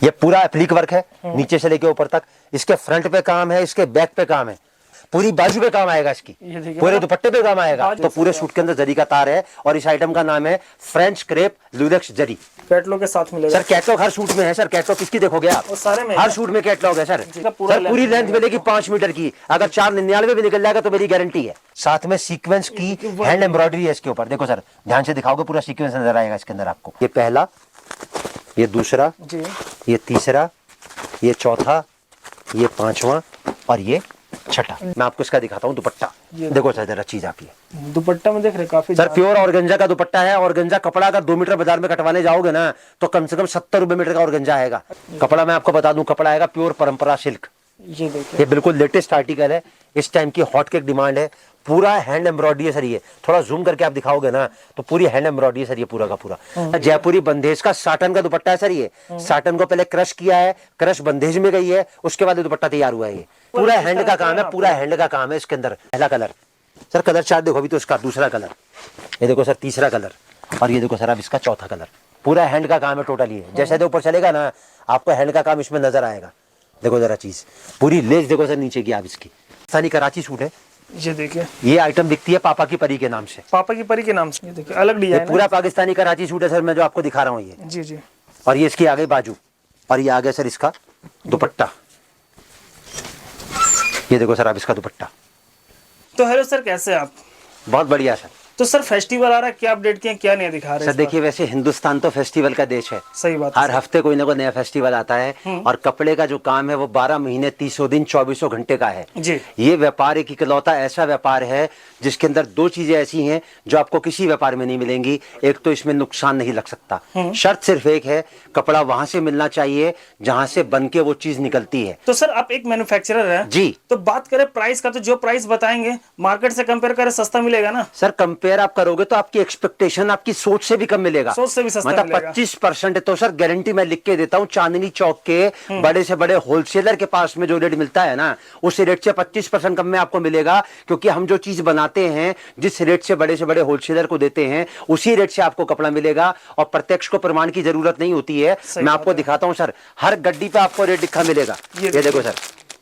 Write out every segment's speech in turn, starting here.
ये पूरा applique work है, नीचे से लेके ऊपर तक। इसके फ्रंट पे काम है, इसके बैक पे काम है, पूरी बाजू पे काम आएगा, इसकी पूरे दुपट्टे पे काम आएगा। तो पूरे सूट के अंदर जरी का तार है और इस आइटम का नाम है फ्रेंच क्रेप लुरेक्स जरी। कैटलॉग के साथ मिलेगा सर। कैटलॉग हर सूट में है सर। कैटलॉग किसकी देखोगे आप? सारे में हर सूट में कैटलॉग है सर। सर पूरी लेंथ मिलेगी 5 मीटर की। अगर 499 भी निकल जाएगा तो मेरी गारंटी है। साथ में सीक्वेंस की हैंड एम्ब्रॉयडरी है इसके ऊपर। देखो सर, ध्यान से दिखाओगे, पूरा सीक्वेंस नजर आएगा इसके अंदर आपको। ये पहला, ये दूसरा जी, ये तीसरा, ये चौथा, ये पांचवा और ये छठा। मैं आपको इसका दिखाता हूँ दुपट्टा। देखो सर जरा चीज आप, ये दुपट्टा में देख रहे काफी सर प्योर ऑर्गेंजा का दुपट्टा है। ऑर्गेंजा कपड़ा अगर 2 मीटर बाजार में कटवाने जाओगे ना तो कम से कम 70 रुपए मीटर का ऑर्गेंजा आएगा। कपड़ा मैं आपको बता दूं, कपड़ा आएगा प्योर परंपरा सिल्क। ये देखिए, ये बिल्कुल लेटेस्ट आर्टिकल है, इस टाइम की हॉट केक डिमांड है। पूरा हैंड एम्ब्रॉयडरी है सर। ये थोड़ा जूम करके आप दिखाओगे ना तो पूरी हैंड एम्ब्रॉयडरी है सर, ये पूरा का पूरा। जयपुरी बंदेज का साटन का दुपट्टा है सर। ये साटन को पहले क्रश किया है, क्रश बंदेज में गई है, उसके बाद दुपट्टा तैयार हुआ है। ये पूरा हैंड का काम है, पूरा हैंड का काम है इसके अंदर। पहला कलर सर, कलर चार्ट देखो अभी तो इसका। दूसरा कलर, ये देखो सर तीसरा कलर, और ये देखो सर अब इसका चौथा कलर। पूरा हैंड का काम है टोटली। जैसे ऊपर चलेगा ना आपको हैंड का काम इसमें नजर आएगा। देखो जरा चीज, पूरी लेस देखो सर नीचे की आप इसकी। सानी कराची सूट है। ये देखिए, ये आइटम बिकती है पापा की परी के नाम से। पापा की परी के नाम से। ये देखिए अलग डिजाइन, पूरा पाकिस्तानी कराची सूट है सर, मैं जो आपको दिखा रहा हूँ ये। जी जी। और ये इसकी आगे बाजू, और ये आगे सर इसका दुपट्टा। ये देखो सर अब इसका दुपट्टा। तो हेलो सर, कैसे आप? बहुत बढ़िया सर। तो सर फेस्टिवल आ रहा है, क्या अपडेट किया, क्या नहीं दिखा रहे सर? देखिए वैसे हिंदुस्तान तो फेस्टिवल का देश है। सही बात। हर हफ्ते कोई ना कोई नया फेस्टिवल आता है। और कपड़े का जो काम है वो 12 महीने 30 दिन 24 घंटे का है जी। ये व्यापार एक इकलौता ऐसा व्यापार है जिसके अंदर 2 चीजें ऐसी हैं जो आपको किसी व्यापार में नहीं मिलेंगी। एक तो इसमें नुकसान नहीं लग सकता। शर्त सिर्फ एक है, कपड़ा वहां से मिलना चाहिए जहां से बन के वो चीज निकलती है। तो सर आप एक मैन्युफैक्चरर है जी, तो बात करें प्राइस का, तो जो प्राइस बताएंगे मार्केट से कंपेयर करें सस्ता मिलेगा ना? सर कंपेयर आप करोगे तो आपकी एक्सपेक्टेशन आपकी सोच से भी कम मिलेगा। सोच से भी सस्ता मतलब मिलेगा। 25% तो सर गारंटी मैं लिख के देता हूँ। चांदनी चौक के बड़े से बड़े होलसेलर के पास में जो रेट मिलता है ना, उस रेट से 25% कम में आपको मिलेगा। क्योंकि हम जो चीज बनाते हैं, जिस रेट से बड़े होलसेलर को देते हैं, उसी रेट से आपको कपड़ा मिलेगा। और प्रत्यक्ष को प्रमाण की जरूरत नहीं होती है। मैं आपको दिखाता हूँ सर, हर गड्डी पे आपको रेट लिखा मिलेगा। ये देखो सर,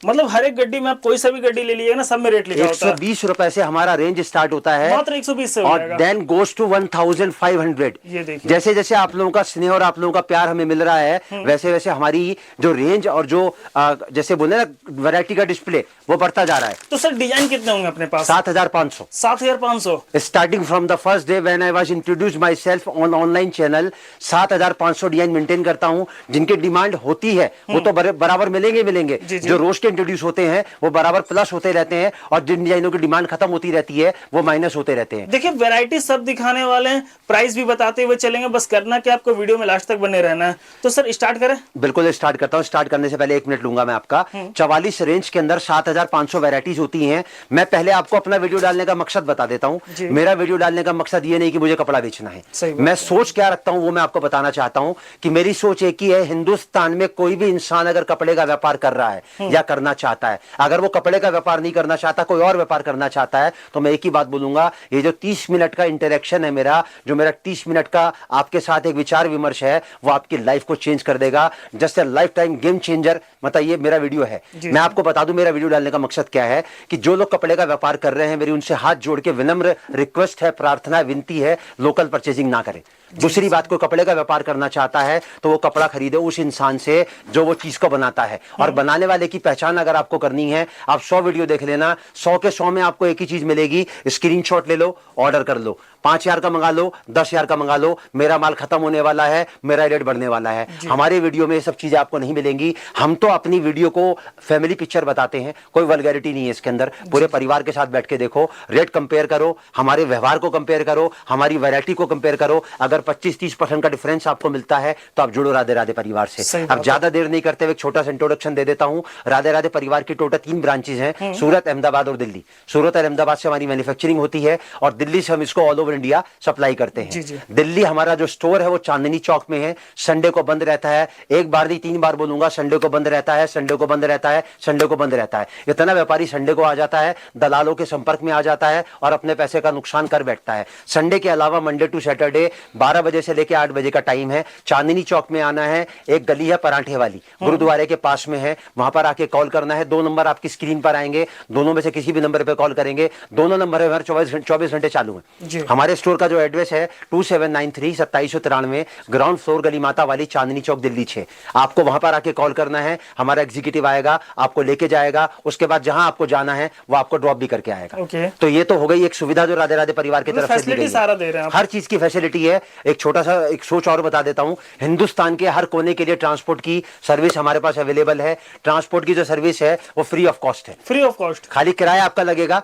मतलब हर एक गड्डी में आप कोई सा भी गड्डी ले लीजिएगा ना, सब में रेट लिखा होता है। 120 रुपए से हमारा रेंज स्टार्ट होता है, मात्र 120 से, और देन गोज टू 1500। ये देखिए, जैसे जैसे आप लोगों का स्नेह और आप लोगों का प्यार हमें मिल रहा है, वैसे वैसे हमारी जो रेंज और जो जैसे बोले ना वैरायटी का डिस्प्ले, वो बढ़ता जा रहा है। तो सर डिजाइन कितने होंगे अपने पास? 7500। 7500 starting from the first day when I was introduce my self on online channel. 7500 design maintain करता हूं। जिनकी डिमांड होती है वो तो बराबर मिलेंगे। जो रोज के इंट्रोड्यूस होते हैं वो बराबर प्लस होते रहते हैं, और जिन डिजाइनों की डिमांड खत्म होती रहती है वो माइनस होते रहते हैं। देखिए वैरायटी सब दिखाने वाले हैं, प्राइस भी बताते हुए चलेंगे, बस करना कि आपको वीडियो में लास्ट तक बने रहना है। तो सर स्टार्ट करें? बिल्कुल स्टार्ट करता हूं। स्टार्ट करने से पहले 1 मिनट लूंगा मैं आपका। 44 रेंज के अंदर 7500 वैरायटीज होती हैं। मैं पहले आपको अपना वीडियो डालने का मकसद बता देता हूं। मेरा वीडियो डालने का मकसद ये नहीं कि मुझे कपड़ा बेचना है। मैं सोच क्या रखता हूं वो मैं आपको बताना चाहता हूं कि मेरी सोच एक ही है। हिंदुस्तान में कोई भी इंसान अगर कपड़े का व्यापार कर रहा है या करना चाहता है, अगर वो कपड़े का व्यापार नहीं करना चाहता, कोई और व्यापार करना चाहता है, तो मैं एक ही बात बोलूंगा, ये जो 30 मिनट का इंटरेक्शन है मेरा, जो मेरा 30 मिनट का आपके साथ एक विचार विमर्श है, वो आपकी लाइफ को चेंज कर देगा। Just a life time game changer, मतलब ये मेरा वीडियो है। मैं आपको बता दूं मेरा वीडियो डालने का मकसद क्या है, कि जो लोग कपड़े का व्यापार कर रहे हैं, मेरी उनसे हाथ जोड़ के विनम्र रिक्वेस्ट है, प्रार्थना है, विनती है, लोकल परचेजिंग ना करें। दूसरी बात, को कपड़े का व्यापार करना चाहता है तो वो कपड़ा खरीदे उस इंसान से जो वो चीज को बनाता है। और बनाने वाले की पहचान अगर आपको करनी है, आप 100 वीडियो देख लेना, 100 के 100 में आपको एक ही चीज मिलेगी, स्क्रीनशॉट ले लो, ऑर्डर कर लो। 5000 का मंगा लो, 10000 का मंगा लो, मेरा माल खत्म होने वाला है, मेरा रेट बढ़ने वाला है। हमारे वीडियो में ये सब चीजें आपको नहीं मिलेंगी। हम तो अपनी वीडियो को फैमिली पिक्चर बताते हैं, कोई वल्गैरिटी नहीं है इसके अंदर। पूरे परिवार के साथ बैठ के देखो, रेट कंपेयर करो, हमारे व्यवहार को कंपेयर करो, हमारी वैरायटी को कंपेयर करो। अगर 25-30% का डिफरेंस आपको मिलता है तो आप जुड़ो राधे राधे परिवार से। अब ज्यादा देर नहीं करते हुए एक छोटा सा इंट्रोडक्शन दे देता हूं। राधे राधे परिवार की टोटल 3 ब्रांचेज हैं, सूरत, अहमदाबाद और दिल्ली। सूरत और अहमदाबाद से हमारी मैन्युफैक्चरिंग होती है, और दिल्ली से हम इसको all over over India supply करते जी, जी। हैं। दिल्ली हमारा जो स्टोर है वो चांदनी चौक में है, संडे को बंद रहता है। एक बार नहीं 3 बार बोलूंगा, संडे को बंद रहता है, संडे को बंद रहता है, संडे को बंद रहता है। इतना व्यापारी संडे को आ जाता है, दलालों के संपर्क में आ जाता है और अपने पैसे का नुकसान कर बैठता है। संडे के अलावा मंडे टू सैटरडे 12 बजे से लेकर 8 बजे का टाइम है। चांदनी चौक में आना है, एक गली है परांठे वाली, गुरुद्वारे के पास में है, वहां पर आके कॉल करना है। 2 नंबर आपकी स्क्रीन पर आएंगे, दोनों में से किसी भी नंबर पे कॉल करेंगे। दोनों नंबर हमारे 24 घंटे चालू जी। है। हमारे स्टोर का जो एड्रेस है 2793 2793 ग्राउंड फ्लोर, गली माता वाली, चांदनी चौक, दिल्ली 6। आपको वहां पर आके कॉल करना है, हमारा एग्जीक्यूटिव आएगा, आपको लेके जाएगा। उसके बाद जहां आपको जाना है वो आपको ड्रॉप भी करके आएगा। ओके। तो ये तो हो गई एक सुविधा जो राधे राधे परिवार की तरफ से दी फैसिलिटी गई सारा है। दे रहे हैं आप। हर चीज की फैसिलिटी है। एक छोटा सा एक सोच और बता देता हूं, हिंदुस्तान के हर कोने के लिए ट्रांसपोर्ट की सर्विस हमारे पास अवेलेबल है। ट्रांसपोर्ट की जो सर्विस है वो फ्री ऑफ कॉस्ट है, फ्री ऑफ कॉस्ट। खाली किराया आपका लगेगा।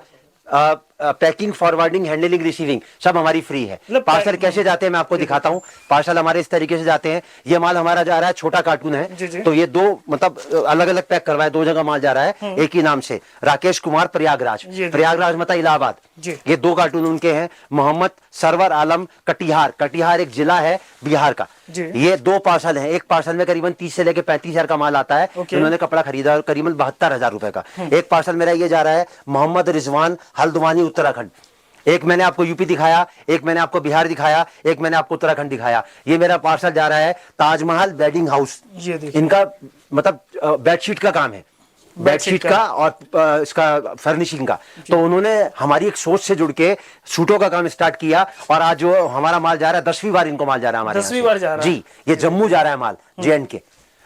पैकिंग, फॉरवर्डिंग, हैंडलिंग, रिसीविंग सब हमारी फ्री है। मतलब पार्सल कैसे जाते हैं मैं आपको दिखाता हूं। पार्सल हमारे इस तरीके से जाते हैं। ये माल हमारा जा रहा है, छोटा कार्टून जी, है, जी। तो ये 2 मतलब अलग अलग पैक करवाए, 2 जगह माल जा रहा है एक ही नाम से। राकेश कुमार प्रयागराज, जी। प्रयागराज मतलब इलाहाबाद। जी। ये 2 कार्टून उनके हैं। मोहम्मद सरवर आलम, कटिहार, कटिहार एक जिला है बिहार का। जी। ये 2 पार्सल हैं। एक पार्सल में करीबन 30 से लेकर 35 हजार का माल आता है। ओके। उन्होंने कपड़ा खरीदा करीबन 72,000 रुपए का। एक पार्सल मेरा ये जा रहा है मोहम्मद रिजवान, हल्द्वानी, उत्तराखंड। एक मैंने आपको यूपी दिखाया, एक मैंने आपको बिहार दिखाया, एक मैंने आपको उत्तराखंड दिखाया। ये मेरा पार्सल जा रहा है ताजमहल वेडिंग हाउस। ये देखिए। इनका मतलब बेडशीट का काम है, बेडशीट का और इसका फर्निशिंग का। तो उन्होंने हमारी एक सोच से जुड़ के सूटों का काम स्टार्ट किया और आज जो हमारा माल जा रहा है 10वीं बार इनको माल जा रहा है हमारे 10वीं बार जा रहा है। जी। ये जम्मू जा रहा है माल, JNK।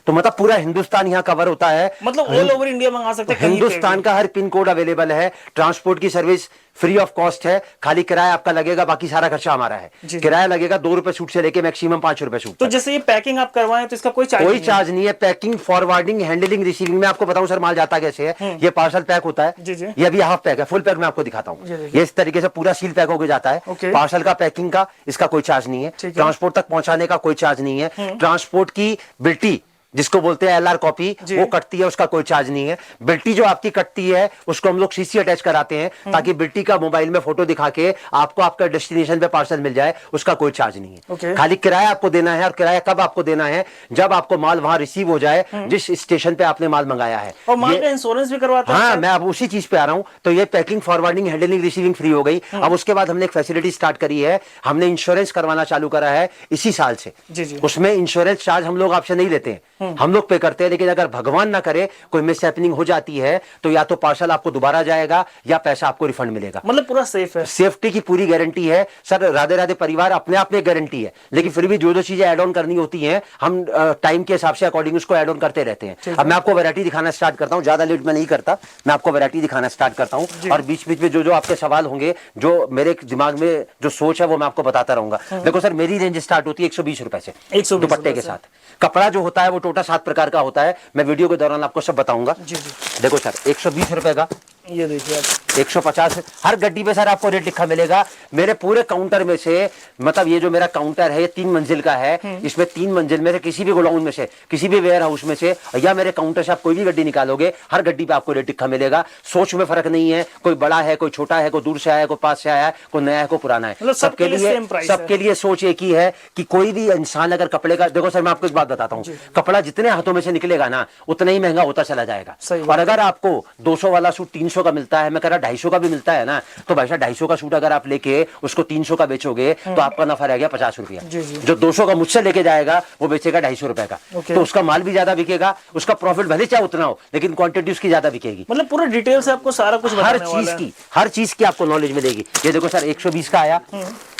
तो मतलब पूरा हिंदुस्तान यहाँ कवर होता है। मतलब ऑल ओवर इंडिया मंगा सकते हैं कहीं पे भी। हिंदुस्तान का हर पिन कोड अवेलेबल है। ट्रांसपोर्ट की सर्विस फ्री ऑफ कॉस्ट है, खाली किराया आपका लगेगा, बाकी सारा खर्चा हमारा है। जी। किराया लगेगा 2 रुपए सूट से लेके मैक्सिमम 5 रुपए सूट तो तक। जैसे ये पैकिंग आप करवाएं तो इसका कोई चार्ज कोई नहीं है? चार्ज नहीं है। पैकिंग, फॉरवर्डिंग, हैंडलिंग, रिसीविंग में आपको बताऊं सर माल जाता कैसे है। ये पार्सल पैक होता है, जी, जी। ये अभी हाफ पैक है, फुल पैक मैं आपको दिखाता हूँ। जी, जी। ये इस तरीके से पूरा सील पैक होकर जाता है। ओके। पार्सल का, पैकिंग का, इसका कोई चार्ज नहीं है। ठीक है। ट्रांसपोर्ट तक पहुंचाने का कोई चार्ज नहीं है। ट्रांसपोर्ट की बिल्टी जिसको बोलते हैं LR कॉपी, जी। वो कटती है, उसका कोई चार्ज नहीं है। बिल्टी जो आपकी कटती है उसको हम लोग CC अटैच कराते हैं ताकि बिल्टी का मोबाइल में फोटो दिखा के आपको आपका डेस्टिनेशन पे पार्सल मिल जाए, उसका कोई चार्ज नहीं है। ओके। खाली किराया आपको देना है। और किराया कब आपको देना है? जब आपको माल वहां रिसीव हो जाए जिस स्टेशन पे आपने माल मंगाया है। और माल का इंश्योरेंस भी करवाते हैं? हाँ, शायद? मैं अब उसी चीज पे आ रहा हूं। तो ये packing, forwarding, handling, receiving free हो गई। अब उसके बाद हमने एक फैसिलिटी स्टार्ट करी है, हमने इंश्योरेंस करवाना चालू करा है इसी साल से। जी, जी। उसमें इंश्योरेंस चार्ज हम लोग आपसे नहीं लेते हैं, हम लोग पे करते हैं। लेकिन अगर भगवान ना करे कोई मिस हैपनिंग हो जाती है तो या तो पार्सल आपको दोबारा जाएगा या पैसा आपको रिफंड मिलेगा। मतलब पूरा सेफ है? सेफ्टी की पूरी गारंटी है सर। राधे राधे परिवार अपने आप में गारंटी है, लेकिन फिर भी जो जो चीजें ऐड ऑन करनी होती हैं हम टाइम के हिसाब से अकॉर्डिंग उसको ऐड ऑन करते रहते हैं। अब मैं आपको वैरायटी दिखाना स्टार्ट करता हूं, ज्यादा लेट मैं नहीं करता, मैं आपको वैरायटी दिखाना स्टार्ट करता हूं। और बीच बीच में जो जो आपके सवाल होंगे, जो मेरे दिमाग में जो सोच है वो मैं आपको बताता रहूंगा। देखो सर, मेरी रेंज स्टार्ट होती है 120 रुपए से, 120 दुपट्टे के साथ। कपड़ा जो होता है वो टोटल 7 प्रकार का होता है, मैं वीडियो के दौरान आपको सब बताऊंगा। जी, जी। देखो सर, 120 रुपए का, ये देखिए आप, 150, हर गड्डी पे सर आपको रेट लिखा मिलेगा। मेरे पूरे काउंटर में से, मतलब ये जो मेरा काउंटर है ये 3 मंजिल का है, इसमें 3 मंजिल में से किसी भी गोडाउन में से, किसी भी वेयर हाउस में से या मेरे काउंटर से आप कोई भी गड्डी निकालोगे, हर गड्डी पे आपको रेट लिखा मिलेगा। सोच में फर्क नहीं है, कोई बड़ा है, कोई छोटा है, कोई दूर से आया है, कोई पास से आया है, कोई नया है, कोई पुराना है। मतलब सबके लिए सेम प्राइस है। सबके लिए सोच एक ही है कि कोई भी इंसान अगर कपड़े का, देखो सर मैं आपको एक बात बताता हूँ, कपड़ा जितने हाथों में से निकलेगा ना उतना ही महंगा होता चला जाएगा। और अगर आपको 200 वाला सूट 300 का मिलता है, मैं कह रहा 250 का भी मिलता है ना, तो भाई साहब 250 का सूट अगर आप लेके उसको 300 का बेचोगे तो आपका नफा रह गया 50 रुपया। जो 200 का मुझसे लेके जाएगा वो बेचेगा 250 रुपए का, तो उसका माल भी ज्यादा बिकेगा, उसका प्रॉफिट भले चाहे उतना हो लेकिन क्वांटिटी उसकी ज्यादा बिकेगी। मतलब पूरा डिटेल से आपको सारा कुछ हर बताने वाला है। हर चीज की आपको नॉलेज मिलेगी। ये देखो सर, 120 का आया,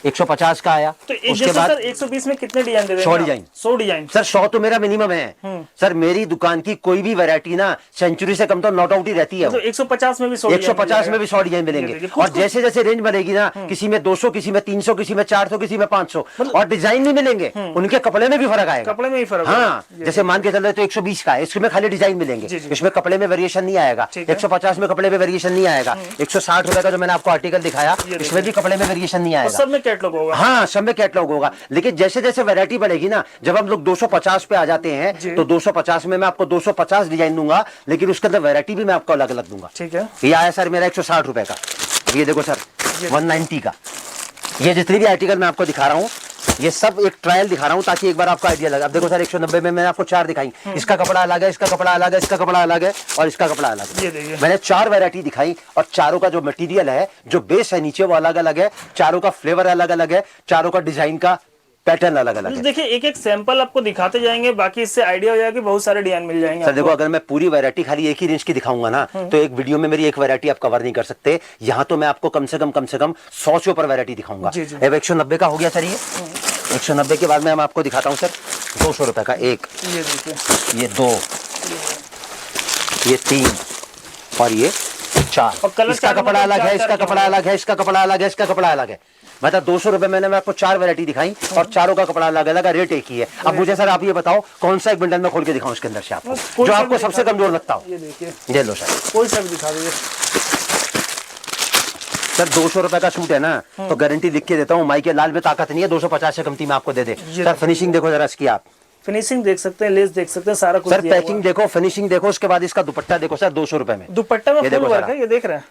150 का आया, तो उसके जैसे बाद सर 120 में कितने डिजाइन दे देंगे 100 आप? डिजाइन। 100 डिजाइन सर 100 तो मेरा मिनिमम है सर। मेरी दुकान की कोई भी वैरायटी ना सेंचुरी से कम तो नॉट आउट ही रहती है। तो 150 में भी 100 150 में भी 100 डिजाइन मिलेंगे। और जैसे जैसे रेंज बढ़ेगी ना, किसी में 200, किसी में 300, किसी में 400, किसी में 500, और डिजाइन भी मिलेंगे, उनके कपड़े में भी फर्क आएगा। कपड़े में ही फर्क हाँ, जैसे मान के चल रहे तो 120 का है, इसमें खाली डिजाइन मिलेंगे, इसमें कपड़े में वेरिएशन नहीं आएगा। 150 में कपड़े में वेरिएशन नहीं आएगा। 160 रुपए का जो मैंने आपको आर्टिकल दिखाया, इसमें भी कपड़े में वेरिएशन नहीं आएगा। सब में कैटलॉग होगा। हाँ, सब में कैटलॉग होगा। लेकिन जैसे जैसे वैरायटी बढ़ेगी ना, जब हम लोग 250 पे आ जाते हैं तो 250 में मैं आपको 250 डिजाइन दूंगा, लेकिन उसके अंदर वैरायटी भी मैं आपको अलग अलग दूंगा। ठीक है। ये आया सर मेरा 160 रुपए का। ये देखो सर 190 का, ये जितनी भी आर्टिकल मैं आपको दिखा रहा हूँ ये सब एक ट्रायल दिखा रहा हूँ ताकि एक बार आपको आइडिया लगे। अब देखो सर 190 में मैंने आपको 4 दिखाई, इसका कपड़ा अलग है, इसका कपड़ा अलग है, इसका कपड़ा अलग है और इसका कपड़ा अलग ये है। देखिए। मैंने 4 वैरायटी दिखाई और चारों का जो मटेरियल है, जो बेस है नीचे वो अलग अलग है, चारों का फ्लेवर अलग अलग है, चारों का डिजाइन का पैटर्न अलग अलग है। देखिए एक एक सैंपल आपको दिखाते जाएंगे, बाकी इससे आइडिया हो जाएगा कि बहुत सारे डिजाइन मिल जाएंगे सर देखो अगर मैं पूरी वैरायटी खाली एक ही रेंज की दिखाऊंगा ना तो एक वीडियो में मेरी एक वैरायटी आप कवर नहीं कर सकते। यहाँ तो मैं आपको कम से कम 100 से ऊपर वैरायटी दिखाऊंगा। अब 190 का हो गया सर, ये 190 के बाद में मैं आपको दिखाता हूँ सर 200 रुपए का एक, ये देखिए, ये 2, ये 3 और ये 4। और कलर इसका चार्ट कपड़ा मतलब अलग है, चार इसका चार कपड़ा अलग है, इसका कपड़ा अलग है, इसका कपड़ा अलग है। मतलब 200 रुपए मैंने मैं आपको 4 वैरायटी दिखाई और चारों का कपड़ा अलग अलग है, रेट एक ही है। अब मुझे सर आप ये बताओ कौन सा एक बंडल में खोल के दिखाऊं इसके अंदर से आपको कोई जो सा आपको भी सबसे दिखा कमजोर लगता हो। ये देखिए, ये लो सर, कोई सा भी दिखा दीजिए। सर 200 रुपए का सूट है ना तो गारंटी लिख के देता हूँ, माई के लाल में ताकत नहीं है 250 से कमती में आपको दे दे। सर फिनिशिंग देखो जरा इसकी, आप फिनिशिंग देख सकते हैं, लेस देख सकते हैं, सारा कुछ सर दिया हुआ पैकिंग देखो, फिनिशिंग देखो, उसके बाद इसका दुपट्टा देखो सर 200 रुपए में। है। दुपट्टा में ये फुल देखो वर्क जरा। है, ये देख रहे हैं,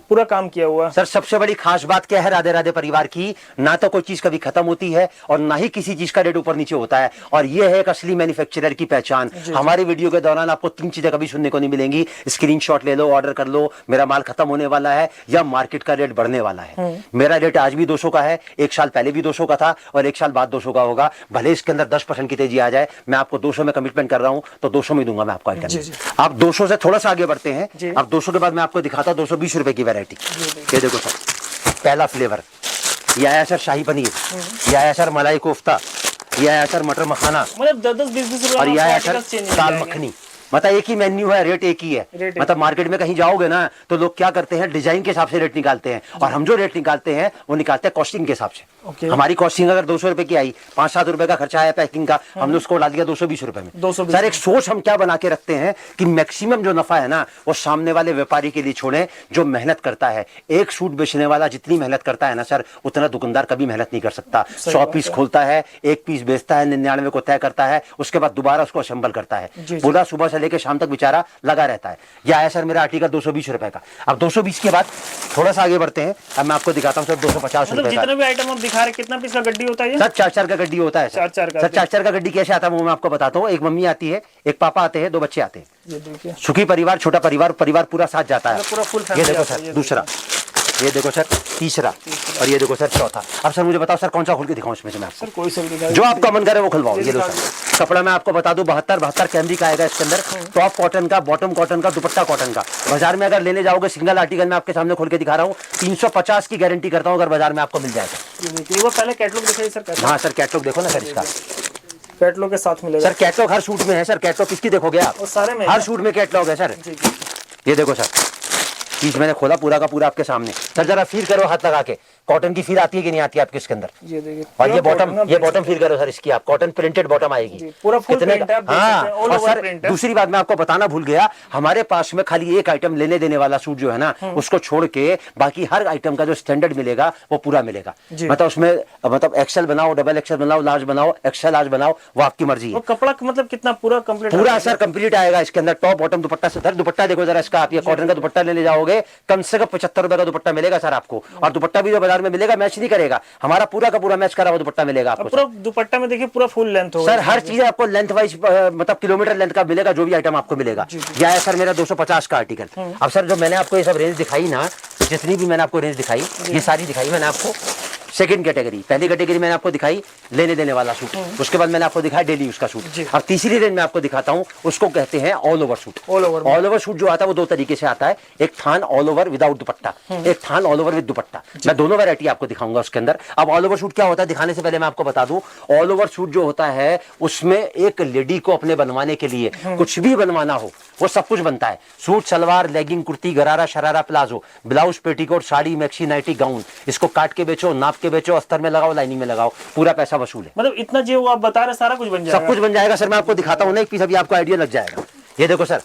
पूरा काम किया हुआ। सर सबसे बड़ी खास बात क्या है राधे राधे परिवार की, ना तो कोई चीज कभी खत्म होती है और ना ही किसी चीज का रेट ऊपर नीचे होता है, और ये है एक असली मैन्युफैक्चरर की पहचान। हमारी वीडियो के दौरान आपको 3 चीजें कभी सुनने को नहीं मिलेंगी, स्क्रीनशॉट ले लो, ऑर्डर कर लो, मेरा माल खत्म होने वाला है या मार्केट का रेट बढ़ने वाला है। मेरा रेट आज भी 200 का है, 1 साल पहले भी 200 का था और 1 साल बाद 200 का होगा। भले इसके अंदर 10% की तेजी आ जाए, मैं आपको 200 में कमिटमेंट कर रहा हूं तो 200 में दूंगा मैं आपको आइटम। आप 200 से थोड़ा सा आगे बढ़ते हैं, अब 200 के बाद मैं आपको दिखाता हूं 220 रुपए की वैरायटी। ये देखो सर, पहला फ्लेवर ये आया सर शाही पनीर, ये आया सर मलाई कोफ्ता, ये आया सर मटर मखाना, मतलब 10-20 और ये आया सर रुपए दाल मखनी। मतलब एक ही मेन्यू है, रेट एक ही है। मतलब मार्केट में कहीं जाओगे ना तो लोग क्या करते हैं, डिजाइन के हिसाब से रेट निकालते हैं, और हम जो रेट निकालते हैं वो निकालते हैं कॉस्टिंग के हिसाब से। हमारी कॉस्टिंग अगर 200 रुपए की आई, 5-7 रुपए का खर्चा आया पैकिंग का, हमने उसको डाल दिया 220 रुपए में। 220 सर एक सोच हम क्या बना के रखते हैं कि मैक्सिमम जो नफा है ना वो सामने वाले व्यापारी के लिए छोड़ें जो मेहनत करता है। एक सूट बेचने वाला जितनी मेहनत करता है ना सर, उतना दुकानदार कभी मेहनत नहीं कर सकता। 100 पीस खोलता है, 1 पीस बेचता है, 99 को तय करता है, उसके बाद दोबारा उसको असेंबल करता है। पूरा सुबह से लेकर शाम तक बेचारा लगा रहता है। यह आया सर मेरा आर्टिकल 220 रुपए का। अब 220 के बाद थोड़ा सा आगे बढ़ते हैं, अब मैं आपको दिखाता हूं सर 250 रुपए का। जितने भी आइटम आप दिखा रहे हैं, कितना पीस का गड्डी होता है ये? सर 4-4 का गड्डी होता है सर। 4-4 का। सर 4-4 का गड्डी कैसे आता है वो मैं आपको बताता हूँ। एक मम्मी आती है, एक पापा आते हैं, 2 बच्चे आते हैं। ये देखिए, सुखी परिवार, छोटा परिवार, परिवार पूरा साथ जाता है। पूरा फुल ये फैमिली देखो आता है, सर ये दूसरा, ये देखो सर तीसरा, और ये देखो सर चौथा। अब सर मुझे बताओ सर कौन सा खोल के दिखाऊं इसमें से मैं आपको? सर कोई सा भी दिखा जो आपका मन करे वो खुलवाओ। ये लो सर, कपड़ा मैं आपको बता दूं 72 कैमरिक आएगा इसके अंदर, टॉप कॉटन का, बॉटम कॉटन का, दुपट्टा कॉटन का। बाजार में अगर लेने जाओगे सिंगल आर्टिकल मैं आपके सामने खोल के दिखा रहा हूँ, 350 की गारंटी करता हूँ अगर बाजार में आपको मिल जाएगा। ये देखिए, वो पहले कैटलॉग दिखाइए सर। कैटलॉग, हाँ सर कैटलॉग देखो ना सर इसका, कैटलॉग के साथ मिलेगा सर कैटलॉग हर सूट में है सर। कैटलॉग किसकी देखोगे आप? और सारे में हर सूट में कैटलॉग है सर। ये देखो सर, पीस मैंने खोला पूरा का पूरा आपके सामने। सर जरा फील करो हाथ लगा के, कॉटन की फील आती है कि नहीं आती है आपके इसके अंदर? ये देखिए, और ये बॉटम फील करो सर इसकी, आप कॉटन प्रिंटेड बॉटम आएगी पूरा फुल कितने प्रिंट है, आप देख हाँ। सकते हैं, all और over सर print है। दूसरी बात मैं आपको बताना भूल गया, हमारे पास में खाली एक आइटम लेने देने वाला सूट जो है ना उसको छोड़ के बाकी हर आइटम का जो स्टैंडर्ड मिलेगा वो पूरा मिलेगा। मतलब उसमें मतलब एक्सेल बनाओ, डबल एक्सेल बनाओ, लार्ज बनाओ, एक्सेल लार्ज बनाओ, वो आपकी मर्जी है। कपड़ा मतलब कितना पूरा कंप्लीट? पूरा सर कंप्लीट आएगा इसके अंदर, टॉप बॉटम दुपट्टा से। सर दुपट्टा देखो जरा इसका, आप ये कॉटन का दुपट्टा लेने जाओगे कम से कम 75 रुपए का दुपट्टा मिलेगा सर आपको, और दुपट्टा भी जो बाजार में मिलेगा मैच नहीं करेगा, हमारा पूरा का पूरा मैच करा हुआ दुपट्टा मिलेगा आपको। पूरा दुपट्टा में देखिए पूरा फुल लेंथ होगा सर हर चीज आपको लेंथ वाइज मतलब किलोमीटर लेंथ का मिलेगा, जो भी आइटम आपको मिलेगा। यह है सर मेरा 250 का आर्टिकल। अब सर जो मैंने आपको ये सब रेंज दिखाई ना, जितनी भी मैंने आपको रेंज दिखाई ये सारी दिखाई मैंने आपको सेकंड कैटेगरी। पहली कैटेगरी मैंने आपको दिखाई लेने देने वाला सूट, उसके बाद मैंने आपको दिखाया डेली यूज का सूट। अब तीसरी रेंज में आपको दिखाता हूं, उसको कहते हैं all over suit. All over suit जो आता है वो 2 तरीके से आता है, एक थान ऑल ओवर विदाउट दुपट्टा, एक थान ऑल ओवर विद दुपट्टा। मैं दोनों वैरायटी आपको दिखाऊंगा उसके अंदर। अब ऑल ओवर सूट क्या होता है दिखाने से पहले मैं आपको बता दूं, ऑल ओवर सूट जो होता है उसमें एक लेडी को अपने बनवाने के लिए कुछ भी बनवाना हो वो सब कुछ बनता है। Suit, salwar, legging, kurti, gharara, sharara, palazzo, blouse, petticoat, sari, maxi, nightie, gown, इसको काट के बेचो, नाप के बेचो, अस्तर में लगाओ, लाइनिंग में लगाओ, पूरा पैसा वसूल है। मतलब इतना जो आप बता रहे सारा कुछ बन जाएगा? सब कुछ बन जाएगा सर। मैं आपको दिखाता हूँ ना एक पीस, अभी आपको आइडिया लग जाएगा। ये देखो सर,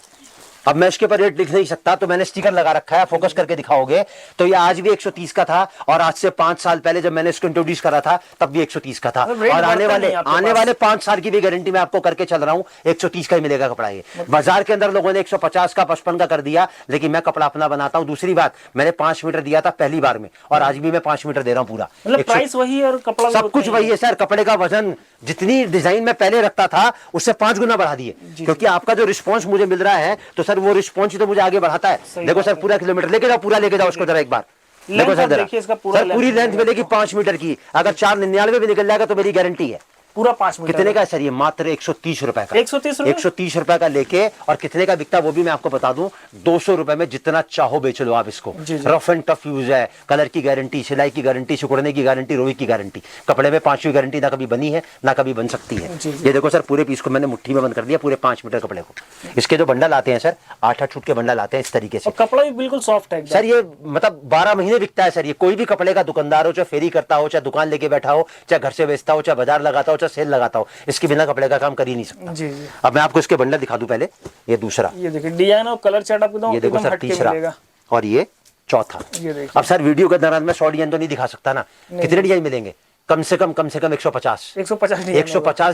अब मैं इसके ऊपर रेट लिख नहीं सकता, तो मैंने स्टिकर लगा रखा है, फोकस करके दिखाओगे तो ये आज भी 130 का था, और आज से 5 साल पहले जब मैंने इसको इंट्रोड्यूस करा था तब भी 130 का था, और आने वाले 5 साल की भी गारंटी मैं आपको करके चल रहा हूँ, 130 का ही मिलेगा कपड़ा। ये बाजार के अंदर लोगों ने 150 का 55 का कर दिया, लेकिन मैं कपड़ा अपना बनाता हूँ। दूसरी बात, मैंने 5 मीटर दिया था पहली बार में, और आज भी मैं 5 मीटर दे रहा हूँ पूरा। प्राइस वही है और कपड़ा सब कुछ वही है सर। कपड़े का वजन जितनी डिजाइन में पहले रखता था उससे 5 गुना बढ़ा दिए, क्योंकि आपका जो रिस्पांस मुझे मिल रहा है, तो सर वो रिस्पांस ही तो मुझे आगे बढ़ाता है। देखो सर, पूरा किलोमीटर लेके जाओ, पूरा लेके जाओ उसको जरा एक बार। देखो सर, इसका पूरा पूरी लेंथ मिलेगी 5 मीटर की। अगर 499 भी निकल जाएगा तो मेरी गारंटी है। पूरा 5 मीटर कितने का है सर? ये मात्र 130 रुपए का। 130 रुपए का लेके, और कितने का बिकता वो भी मैं आपको बता दूं, 200 रुपए में जितना चाहो बेच लो आप इसको। रफ एंड टफ यूज है, कलर की गारंटी, सिलाई की गारंटी, सिकुड़ने की गारंटी, रोई की गारंटी। कपड़े में 5वीं गारंटी ना कभी बनी है ना कभी बन सकती है। ये देखो सर, पूरे पीस को मैंने मुट्ठी में बंद कर दिया, पूरे 5 मीटर कपड़े को। इसके जो बंडल आते हैं सर, 8-8 फुट के बंडल आते हैं इस तरीके से। कपड़ा भी बिल्कुल सॉफ्ट है सर। ये मतलब 12 महीने बिकता है सर। ये कोई भी कपड़े का दुकानदार हो, चाहे फेरी करता हो, चाहे दुकान लेके बैठा हो, चाहे घर से बेचता हो, चाहे बाजार लगाता हो, चाहे सेल लगाता हो, इसके बिना कपड़े का काम कर ही नहीं सकता। जी। अब मैं आपको इसके बंडल दिखा दूं पहले। ये दूसरा, ये देखिए डिजाइन और कलर चार्ट आपको ये देखो सर, तीसरा, और ये चौथा। अब सर वीडियो के दौरान मैं 100 डिजाइन तो नहीं दिखा सकता ना। कितने डिजाइन मिलेंगे? कम से कम 150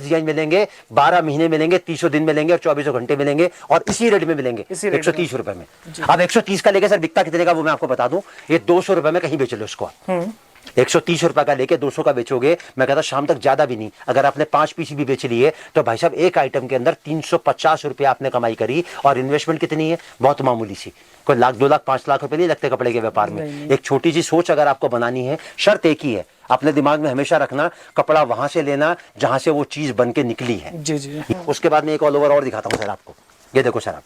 डिजाइन मिलेंगे, 12 महीने मिलेंगे, 30 दिन मिलेंगे, और 24 घंटे मिलेंगे, और इसी रेट में मिलेंगे, 130 रुपए में। अब 130 का लेके सर बिकता कितने का वो मैं आपको बता दूं। ये 200 रुपए में कहीं बेच लो इसको। 130 रुपए का लेके 200 का बेचोगे, मैं कहता शाम तक ज्यादा भी नहीं। अगर आपने 5 पीस भी बेच लिए तो भाई साहब एक आइटम के अंदर 350 रुपए आपने कमाई करी, और इन्वेस्टमेंट कितनी है? बहुत मामूली सी। कोई लाख, 2 लाख, 5 लाख रुपए नहीं लगते कपड़े के व्यापार में। एक छोटी सी सोच अगर आपको बनानी है, शर्त एक ही है, अपने दिमाग में हमेशा रखना, कपड़ा वहां से लेना जहां से वो चीज बन के निकली है। जी। उसके बाद में एक ऑल ओवर और दिखाता हूँ सर आपको। ये देखो सर, आप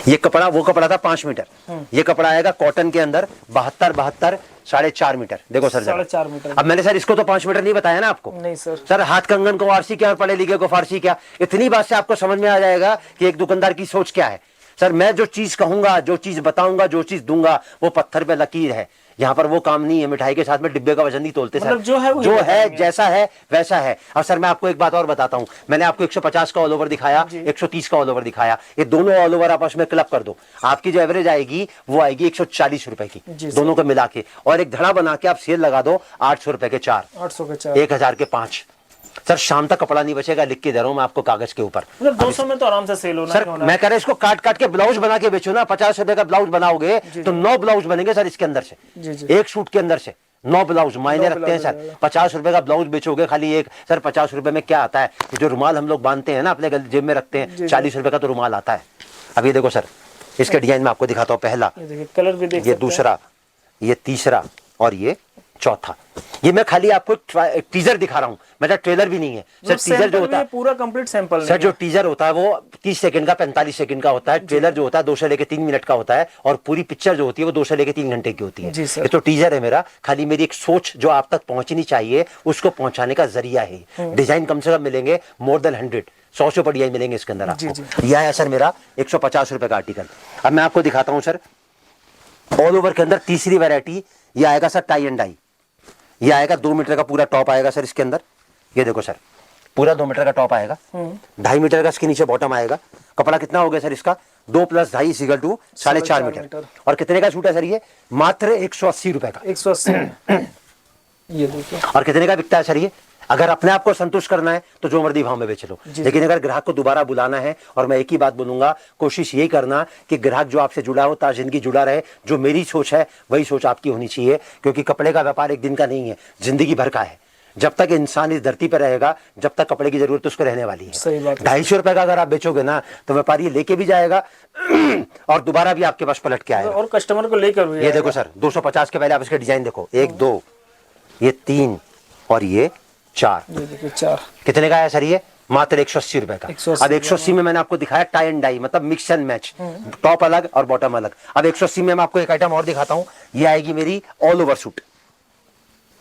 ये कपड़ा, वो कपड़ा था 5 मीटर, ये कपड़ा आएगा कॉटन के अंदर 72 4.5 मीटर। देखो सर, 4.5 मीटर। अब मैंने सर इसको तो 5 मीटर नहीं बताया ना आपको। नहीं सर। सर हाथ कंगन को फारसी क्या और पढ़े लिखे को फारसी क्या, इतनी बात से आपको समझ में आ जाएगा कि एक दुकानदार की सोच क्या है। सर मैं जो चीज कहूंगा, जो चीज बताऊंगा, जो चीज दूंगा, वो पत्थर पे लकीर है। यहाँ पर वो काम नहीं है, मिठाई के साथ में डिब्बे का वजन नहीं तोलते सर। जो है जैसा है वैसा है। और सर मैं आपको एक बात और बताता हूँ, मैंने आपको 150 का ऑल ओवर दिखाया, 130 का ऑल ओवर दिखाया, ये दोनों ऑल ओवर आपस में क्लब कर दो, आपकी जो एवरेज आएगी वो आएगी 140 रुपए की, दोनों को मिला के। और एक धड़ा बना के आप सेल लगा दो, 800 रुपए के 4, 1000 के 5। सर शाम तक कपड़ा नहीं बचेगा, लिख के दे रहा हूं मैं आपको कागज के ऊपर। 200 में तो आराम से सेल होना। सर मैं कह रहा इसको काट काट के ब्लाउज बना के बेचो ना। 50 रुपए का ब्लाउज बनाओगे तो 9 ब्लाउज बनेंगे सर इसके अंदर से। एक सूट के अंदर से 9 ब्लाउज मायने रखते हैं सर। 50 रुपए का ब्लाउज बेचोगे खाली एक। सर 50 रुपए में क्या आता है? जो रुमाल हम लोग बांधते हैं ना, अपने जेब में रखते हैं, 40 रुपए का तो रुमाल आता है। अब ये देखो सर, इसके डिजाइन में आपको दिखाता हूँ। पहला, कलर भी देख, ये दूसरा, ये तीसरा, और ये चौथा। ये मैं खाली आपको टीजर दिखा रहा हूं, मेरा ट्रेलर भी नहीं है सर। टीजर जो होता है पूरा कंप्लीट सैंपल सर, जो टीजर होता है वो 30 सेकंड का, 45 सेकंड का होता है। ट्रेलर जो होता है 2 से लेकर 3 मिनट का होता है, और पूरी पिक्चर जो होती है वो 2 से लेकर 3 घंटे की होती है। ये तो टीजर है मेरा, खाली मेरी एक सोच जो आप तक पहुंचनी चाहिए उसको पहुंचाने का जरिया है। डिजाइन कम से कम मिलेंगे मोर देन 100 से ऊपर डिजाइन मिलेंगे इसके अंदर आपको। यह है सर मेरा 150 रुपए का आर्टिकल। अब मैं आपको दिखाता हूं सर, ऑल ओवर के अंदर तीसरी वैरायटी, ये आएगा सर टाई एंड डाई। ये आएगा 2 मीटर का पूरा टॉप आएगा सर इसके अंदर। ये देखो सर, पूरा 2 मीटर का टॉप आएगा, 2.5 मीटर का इसके नीचे बॉटम आएगा। कपड़ा कितना हो गया सर इसका? 2 + 2.5 = 4.5 मीटर। और कितने का सूट है सर ये? मात्र 180 रुपए का। 180। ये देखिए। और कितने का बिकता है सर ये? अगर अपने आप को संतुष्ट करना है तो जो मर्जी भाव में बेच लो, लेकिन अगर ग्राहक को दोबारा बुलाना है, और मैं एक ही बात बोलूंगा, कोशिश यही करना कि ग्राहक जो आपसे जुड़ा हो, ताज़ जिंदगी जुड़ा रहे। जो मेरी सोच है वही सोच आपकी होनी चाहिए, क्योंकि कपड़े का व्यापार एक दिन का नहीं है, जिंदगी भर का है। जब तक इंसान इस धरती पर रहेगा, जब तक कपड़े की जरूरत उसको रहने वाली है। 250 रुपए का अगर आप बेचोगे ना, तो व्यापारी लेके भी जाएगा और दोबारा भी आपके पास पलट के आएगा, और कस्टमर को लेकर भी। ये देखो सर, 250 के पहले आप इसके डिजाइन देखो, 1 2, ये 3 और ये 4। ये देखिए 4। कितने का है सर ये? मात्र 180 रुपए का। 180। अब 180 में मैंने आपको दिखाया टाई एंड डाई, मतलब मिक्स एंड मैच, टॉप अलग और बॉटम अलग। अब 180 में मैं आपको एक आइटम और दिखाता हूं, ये आएगी मेरी ऑल ओवर सूट।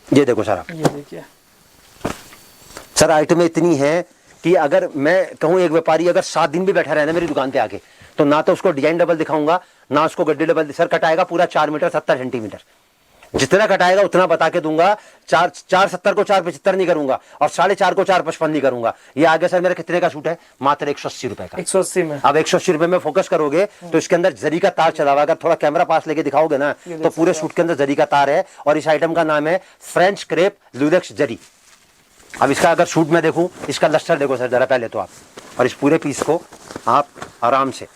ये देखो सर, आप ये देखिए सर, आइटम इतनी है कि अगर मैं कहूं एक व्यापारी अगर 7 दिन भी बैठा रहना मेरी दुकान पे आके, तो ना तो उसको डिजाइन डबल दिखाऊंगा, ना उसको गड्ढे डबल। सर कट आएगा पूरा 4 मीटर 70 सेंटीमीटर। जितना कटाएगा उतना बता के दूंगा। 470 को 475 नहीं करूंगा और 4.5 को 455 नहीं करूंगा। ये आगे सर मेरा कितने का सूट है? मात्र 180 रुपए का। 180 में। अब 180 रुपए में फोकस करोगे तो इसके अंदर जरी का तार चला हुआ है। अगर थोड़ा कैमरा पास लेके दिखाओगे ना तो पूरे सूट के अंदर जरी का तार है और इस आइटम का नाम है फ्रेंच क्रेप लुरेक्स जरी। अब इसका अगर सूट में देखूं, इसका लस्टर देखो सर जरा पहले तो आप, और इस पूरे पीस को आप आराम से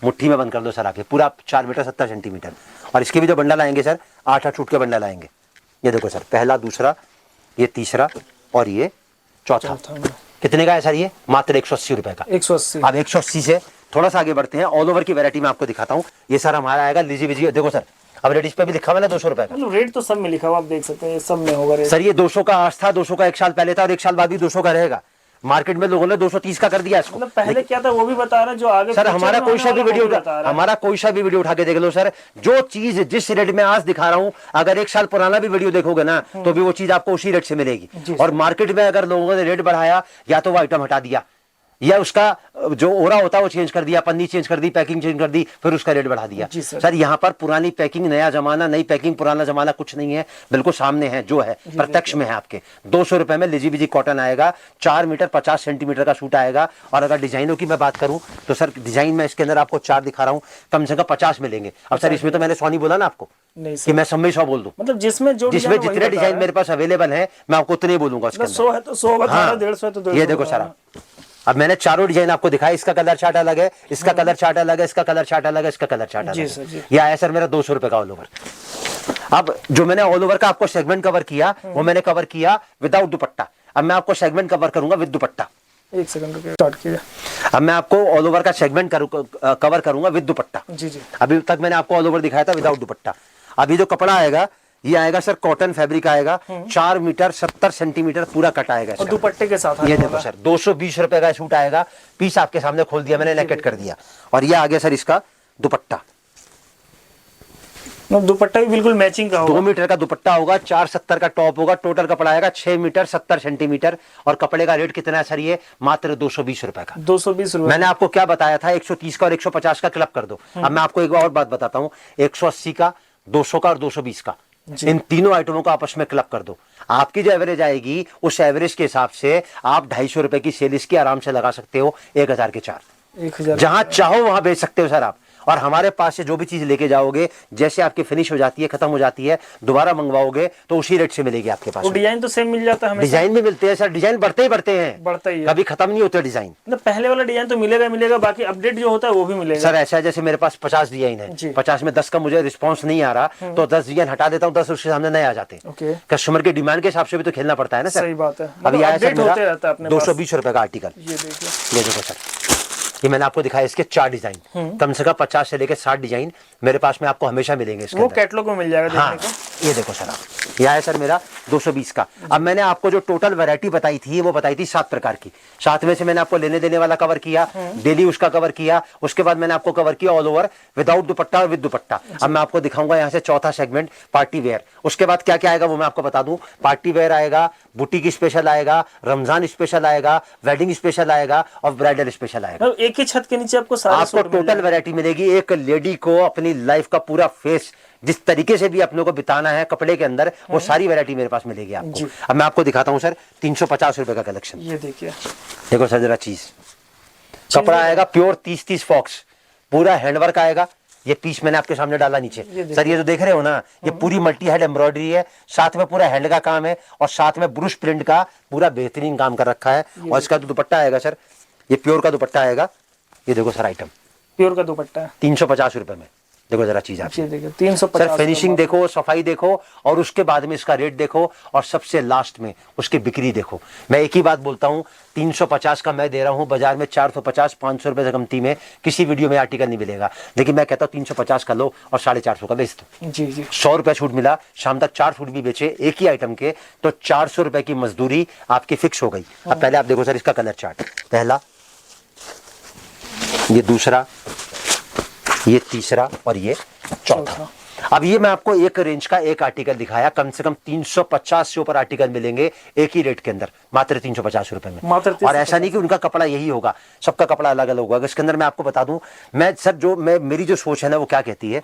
मुट्ठी में बंद कर दो सर आके, पूरा 4 मीटर 70 सेंटीमीटर। और इसके भी जो बंडल आएंगे सर 8-8 सूट के बंडल आएंगे। ये देखो सर, पहला, दूसरा, ये तीसरा और ये चौथा। कितने का है सर? ये मात्र 180 रुपए का। 180। अब 180 से थोड़ा सा आगे बढ़ते हैं, ऑल ओवर की वैरायटी में आपको दिखाता हूँ। ये सर हमारा आएगा लीजी बिजी, देखो सर अब रेट इस पे भी लिखा हुआ है 200 रुपए का। मतलब रेट तो सब में लिखा हुआ, आप देख सकते हैं ये सब में होगा रेट। सर ये 200 का आज था, 200 का 1 साल पहले था और 1 साल बाद भी 200 का रहेगा। मार्केट में लोगों ने 230 का कर दिया इसको। मतलब पहले क्या था वो भी बता रहे हैं, जो आगे सर हमारा कोई सा भी वीडियो उठा के देख लो सर, जो चीज जिस रेट में आज दिखा रहा हूं, अगर 1 साल पुराना भी वीडियो देखोगे ना तो भी वो चीज आपको उसी रेट से मिलेगी। और मार्केट में अगर लोगों ने रेट बढ़ाया या तो वो आइटम हटा दिया या उसका जो ओरा होता है वो चेंज कर दिया, पन्नी चेंज कर दी, पैकिंग चेंज कर दी, फिर उसका रेट बढ़ा दिया। सर यहाँ पर पुरानी पैकिंग नया जमाना, नई पैकिंग पुराना जमाना कुछ नहीं है, बिल्कुल सामने है, जो है प्रत्यक्ष में है आपके। 200 रुपए में लिजी बिजी कॉटन आएगा, 4 मीटर 50 सेंटीमीटर का सूट आएगा। और अगर डिजाइनों की मैं बात करूं तो सर डिजाइन में इसके अंदर आपको 4 दिखा रहा हूं, कम से कम 50 मिलेंगे। अब सर इसमें तो मैंने 100 नहीं बोला ना आपको कि मैं सब में 100 बोल दूं, मतलब जिसमें जितने डिजाइन मेरे पास अवेलेबल है मैं आपको उतने बोलूंगा। 100 है तो 100 बता, 150 है तो 150। ये देखो सर आप, अब मैंने चारों डिजाइन आपको दिखाया, इसका कलर चार्ट अलग है, इसका कलर चार्ट अलग है, इसका कलर चार्ट अलग है, इसका कलर चार्ट अलग है। ये आया सर मेरा 200 रुपए का ऑल ओवर। अब जो मैंने ऑल ओवर का आपको सेगमेंट कवर किया वो मैंने कवर किया विदाउट दुपट्टा। अब मैं आपको सेगमेंट कवर करूंगा विद दुपट्टा। 1 सेकंड रुकिए, स्टार्ट कीजिए। अब मैं आपको ऑल ओवर का सेगमेंट कवर करूंगा विद दुपट्टा। जी जी। अभी तक मैंने आपको ऑल ओवर दिखाया था विदाउट दुपट्टा। अभी जो कपड़ा आएगा ये आएगा सर कॉटन फैब्रिक आएगा, 4 मीटर 70 सेंटीमीटर पूरा कट आएगा और दुपट्टे के साथ। ये देखो सर 220 रुपए का सूट आएगा। पीस आपके सामने खोल दिया मैंने, नेकेट कर दिया। और ये आगे सर इसका दुपट्टा, दुपट्टा भी बिल्कुल मैचिंग का होगा। 2 मीटर का दुपट्टा होगा, 470 का टॉप होगा, टोटल कपड़ा आएगा 6 मीटर 70 सेंटीमीटर। और कपड़े का रेट कितना है सर? ये मात्र 220 रुपए का। 220 रुपए। मैंने आपको क्या बताया था? 130 का और 150 का क्लब कर दो। अब मैं आपको एक और बात बताता हूँ, 180 का, 200 का और 220 का, इन तीनों आइटमों को आपस में क्लब कर दो। आपकी जो एवरेज आएगी उस एवरेज के हिसाब से आप 250 रुपए की सेल इसकी आराम से लगा सकते हो। 1000 के 4, 1000 जहां चाहो वहां बेच सकते हो सर आप। और हमारे पास से जो भी चीज लेके जाओगे, जैसे आपकी फिनिश हो जाती है, खत्म हो जाती है, दोबारा मंगवाओगे तो उसी रेट से मिलेगी आपके पास। डिजाइन तो सेम मिल जाता है, डिजाइन भी मिलते हैं सर, डिजाइन बढ़ते ही बढ़ता ही है, कभी खत्म नहीं होते डिजाइन। मतलब पहले वाला डिजाइन तो मिलेगा, बाकी अपडेट जो होता है वो भी मिलेगा। सर ऐसा है जैसे मेरे पास 50 डिजाइन है, 50 में 10 का मुझे रिस्पॉन्स नहीं आ रहा तो 10 डिजाइन हटा देता हूँ, 10 उसके सामने नए आ जाते हैं। कस्टमर की डिमांड के हिसाब से भी तो खेलना पड़ता है ना सर। सही बात है। अभी आया सर मेरा 220 रुपए का आर्टिकल। ये देखो सर, ये मैंने आपको दिखाया, इसके 4 डिजाइन, कम से कम 50 से लेकर 60 डिजाइन मेरे पास में आपको हमेशा मिलेंगे। इसके वो कैटलॉग में मिल जाएगा देखने हाँ, को। ये देखो सर आप, यह है सर मेरा 220 का। अब मैंने आपको जो टोटल वैरायटी बताई थी वो बताई थी 7 प्रकार की। 7 में से मैंने आपको लेने देने वाला कवर किया, डेली उसका कवर किया, उसके बाद मैंने आपको कवर किया ऑल ओवर विदाउट दुपट्टा और विद दुपट्टा। अब मैं आपको दिखाऊंगा यहाँ से चौथा सेगमेंट पार्टी वेयर। उसके बाद क्या क्या आएगा वो मैं आपको बता दूं। पार्टी वेयर आएगा, बुटीक स्पेशल आएगा, रमजान स्पेशल आएगा, वेडिंग स्पेशल आएगा और ब्राइडल स्पेशल आएगा। एक ही छत के नीचे आपको टोटल वैरायटी मिलेगी। एक लेडी को अपनी लाइफ का पूरा फेस जिस तरीके से भी अपने को बिताना है कपड़े के अंदर, वो सारी वैरायटी मेरे पास मिलेगी आपको। अब मैं आपको दिखाता हूं सर 350 रुपए का कलेक्शन। ये देखिए, देखो सर जरा चीज, कपड़ा आएगा प्योर 30-30 फॉक्स, पूरा हैंडवर्क आएगा। ये पीस मैंने आपके सामने डाला नीचे सर, ये जो देख रहे हो ना, ये पूरी मल्टी हेड एम्ब्रॉयडरी है, साथ में पूरा हैंड का काम है और साथ में ब्रुश प्रिंट का पूरा बेहतरीन काम कर रखा है। और इसका जो दुपट्टा आएगा सर, ये प्योर का दुपट्टा आएगा। ये देखो सर आइटम प्योर का दुपट्टा है 350 रुपए में। देखो जरा चीज आप, देखिए 350 सर फिनिशिंग देखो, सफाई देखो और उसके बाद में इसका रेट देखो और सबसे लास्ट में उसकी बिक्री देखो। मैं एक ही बात बोलता हूँ, 350 का मैं दे रहा हूँ, बाजार में 450-500 रुपए से कमती में किसी वीडियो में आर्टिकल नहीं मिलेगा। लेकिन मैं कहता हूँ 350 का लो और 450 का बेच दो। जी जी, 100 रुपए छूट मिला, शाम तक 4 सूट भी बेचे एक ही आइटम के, तो 400 रुपए की मजदूरी आपकी फिक्स हो गई। अब पहले आप देखो सर इसका कलर चार्ट, पहला, ये दूसरा, ये तीसरा और ये चौथा। अब ये मैं आपको एक रेंज का एक आर्टिकल दिखाया, कम से कम 350 से ऊपर आर्टिकल मिलेंगे एक ही रेट के अंदर, मात्र 350 रुपए में। मात्र और ऐसा नहीं कि उनका कपड़ा यही होगा, सबका कपड़ा अलग अलग होगा। इसके अंदर मैं आपको बता दूं, मैं सर जो मैं मेरी जो सोच है ना वो क्या कहती है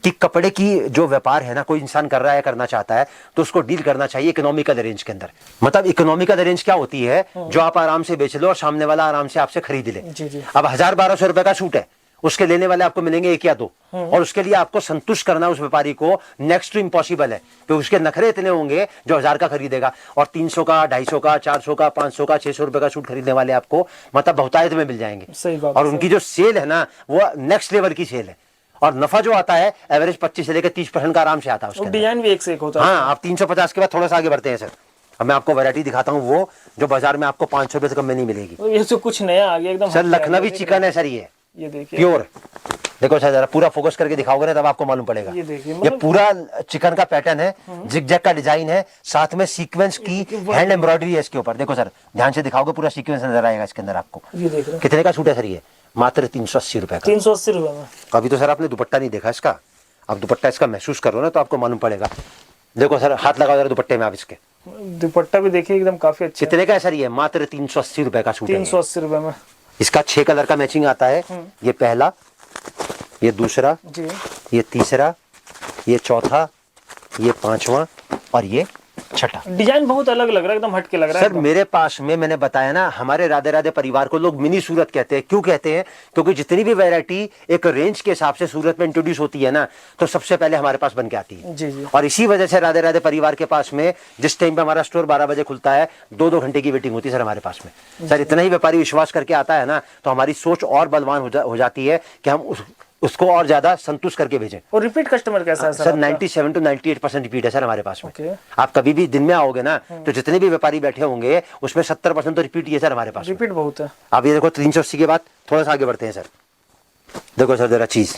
कि कपड़े की जो व्यापार है ना, कोई इंसान कर रहा है, करना चाहता है, तो उसको डील करना चाहिए इकोनॉमिकल रेंज के अंदर। मतलब इकोनॉमिकल रेंज क्या होती है, जो आप आराम से बेच लो और सामने वाला आराम से आपसे खरीद ले। अब 1000-1200 रुपए का सूट है, उसके लेने वाले आपको मिलेंगे 1 या 2, और उसके लिए आपको संतुष्ट करना उस व्यापारी को नेक्स्ट टू इम्पॉसिबल है, तो उसके नखरे इतने होंगे जो 1000 का खरीदेगा, और 300 का, 250 का, 400 का, 500 का, 600 रुपए का सूट खरीदने वाले आपको मतलब बहुतायत में मिल जाएंगे। सही बात। और उनकी जो सेल है ना वो नेक्स्ट लेवल की सेल है, और नफा जो आता है एवरेज 25 से लेकर 30% का आराम से आता है उसके अंदर। डिजाइन भी एक से एक होता है। हाँ, आप 350 के बाद थोड़ा सा आगे बढ़ते हैं सर। अब मैं आपको वैरायटी दिखाता हूँ वो जो बाजार में आपको 500 रुपए से कम में नहीं मिलेगी। तो ये तो कुछ नया आ गया एकदम। सर लखनवी चिकन है सर, ये देखिए प्योर। देखो सर जरा पूरा फोकस करके दिखाओगे ना तब आपको मालूम पड़ेगा। ये देखिए, ये मतलब पूरा चिकन का पैटर्न है, जिगजैग का डिजाइन है, साथ में सीक्वेंस की हैंड एम्ब्रॉयडरी है इसके ऊपर। देखो सर ध्यान से दिखाओगे पूरा सीक्वेंस नजर आएगा इसके अंदर आपको। ये देख रहे हैं। कितने का सूट है सर ये? मात्र 380 रुपए का। 380 रुपए में। अभी तो सर आपने दुपट्टा नहीं देखा इसका, अब दुपट्टा इसका महसूस करो ना तो आपको मालूम पड़ेगा। देखो सर हाथ लगाओ जरा दुपट्टे में आप इसके। दुपट्टा भी देखिए एकदम काफी अच्छा। कितने का है सर ये? मात्र 380 रुपए का सूट है। 380 रुपए में। इसका 6 कलर का मैचिंग आता है। ये पहला, ये दूसरा जी, ये तीसरा, ये चौथा, ये पांचवा और ये छठा। डिजाइन बहुत अलग लग रहा है, एकदम हटके लग रहा है। सर मेरे पास में मैंने बताया ना, हमारे राधे राधे परिवार को लोग मिनी सूरत कहते हैं। क्यों कहते हैं? क्योंकि जितनी भी वैरायटी एक रेंज के हिसाब से सूरत में इंट्रोड्यूस होती है ना, तो सबसे पहले हमारे पास बन के आती है। जी जी। और इसी वजह से राधे राधे परिवार के पास में जिस टाइम पे हमारा स्टोर 12 बजे खुलता है, 2-2 घंटे की वेटिंग होती है सर हमारे पास में। सर इतना ही व्यापारी विश्वास करके आता है ना, तो हमारी सोच और बलवान हो जाती है कि हम उसको और ज्यादा संतुष्ट करके भेजें। और रिपीट कस्टमर कैसा है सर 97 to 98% रिपीट है सर हमारे पास में। ओके। आप कभी भी दिन में आओगे ना तो जितने भी व्यापारी बैठे होंगे उसमें 70% तो रिपीट ही है सर हमारे पास। रिपीट बहुत है। आप ये देखो 380 के बाद थोड़ा सा आगे बढ़ते हैं सर। देखो सर जरा चीज,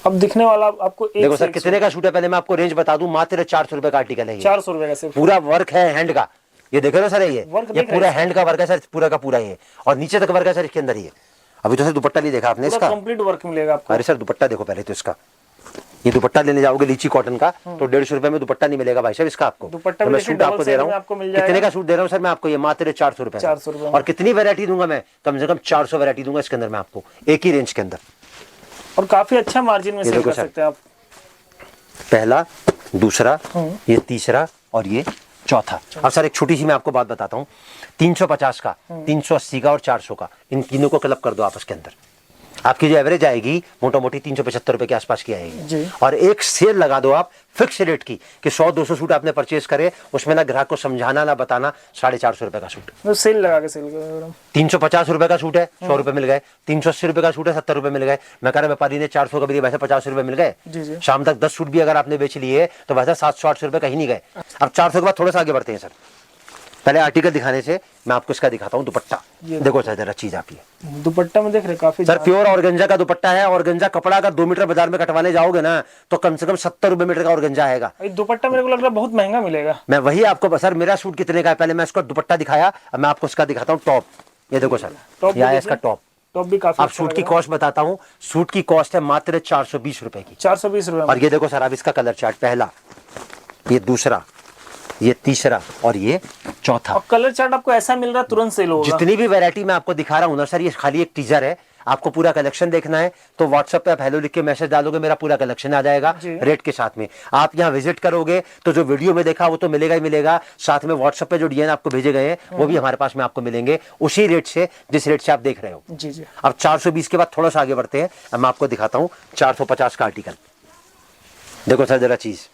अब दिखने वाला आपको एक देखो सर कितने का सूट है, पहले मैं आपको रेंज बता दूं, मात्र 400 रुपए का आर्टिकल है। 400 रुपए का सिर्फ। पूरा वर्क है हैंड का, ये देखो ना सर, ये पूरा हैंड का वर्क है सर, पूरा का पूरा ये, और नीचे तक वर्क है सर इसके अंदर। ये अभी तो सर दुपट्टा नहीं देखा आपने इसका, कंप्लीट वर्क मिलेगा आपको। अरे सर दुपट्टा देखो पहले तो इसका। ये दुपट्टा लेने जाओगे लीची कॉटन का तो 150 रुपए में दुपट्टा नहीं मिलेगा भाई साहब इसका आपको। दुपट्टा तो मैं सूट आपको दे रहा हूँ, कितने का सूट दे रहा हूँ सर मैं आपको? ये मात्र 400 रुपए। 400 रुपए। और कितनी वैरायटी दूंगा मैं? कम से कम 400 वैरायटी दूंगा इसके अंदर मैं आपको, एक ही रेंज के अंदर। और काफी अच्छा मार्जिन में सेल कर सकते हैं आप। पहला, दूसरा, ये तीसरा और ये चौथा। अब सर एक छोटी सी मैं आपको बात बताता हूँ, 350 का, 380 का और 400 का, इन तीनों को क्लब कर दो आपस के अंदर, आपकी जो एवरेज आएगी मोटा मोटी 375 रुपए के आसपास की आएगी। और एक सेल लगा दो आप फिक्स रेट की कि 100-200 सूट आपने परचेज करे, उसमें ना ग्राहक को समझाना ना बताना, 450 रुपए का सूट। तो सेल लगा के सेल करो। 350 रुपए का सूट है 100 रुपए मिल गए, 380 रुपए का सूट है 70 रुपए मिल गए। मैं कह रहा व्यापारी ने 400 का भी वैसे 50 रुपए मिल गए। शाम तक 10 सूट भी अगर आपने बेच लिए तो वैसे 700-800 रुपए कहीं नहीं गए। अब 400 के बाद थोड़ा सा आगे बढ़ते हैं सर। पहले आर्टिकल दिखाने से मैं आपको इसका दिखाता हूँ दुपट्टा। देखो सर जरा चीज आप, ये दुपट्टा में देख रहे काफी सर प्योर ऑर्गेंजा का दुपट्टा है। ऑर्गेंजा कपड़ा अगर 2 मीटर बाजार में कटवाने जाओगे ना तो कम से कम 70 रुपए मीटर का ऑर्गेंजा आएगा। दुपट्टा मेरे को लग रहा है बहुत महंगा मिलेगा। मैं वही आपको, सर मेरा सूट कितने का है पहले मैं इसको दुपट्टा दिखाया, अब मैं आपको इसका दिखाता हूँ टॉप। ये देखो सर, ये आया इसका टॉप। टॉप भी काफी। आप सूट की कॉस्ट बताता हूँ, सूट की कॉस्ट है मात्र 420 रुपए की। 420 रुपए। और ये देखो सर, अब इसका कलर चार्ट, पहला, ये दूसरा, ये तीसरा और ये चौथा। और कलर चार्ट आपको ऐसा मिल रहा है तुरंत सेल होगा। जितनी भी वैरायटी मैं आपको दिखा रहा हूँ ना सर, ये खाली एक टीजर है। आपको पूरा कलेक्शन देखना है तो व्हाट्सएप पे आप हेलो लिख के मैसेज डालोगे, मेरा पूरा कलेक्शन आ जाएगा रेट के साथ में। आप यहाँ विजिट करोगे तो जो वीडियो में देखा वो तो मिलेगा ही मिलेगा, साथ में व्हाट्सएप पे जो डीएन आपको भेजे गए हैं वो भी हमारे पास में आपको मिलेंगे उसी रेट से जिस रेट से आप देख रहे हो। जी जी। अब 420 के बाद थोड़ा सा आगे बढ़ते हैं, अब मैं आपको दिखाता हूँ 450 का आर्टिकल। देखो सर जरा चीज,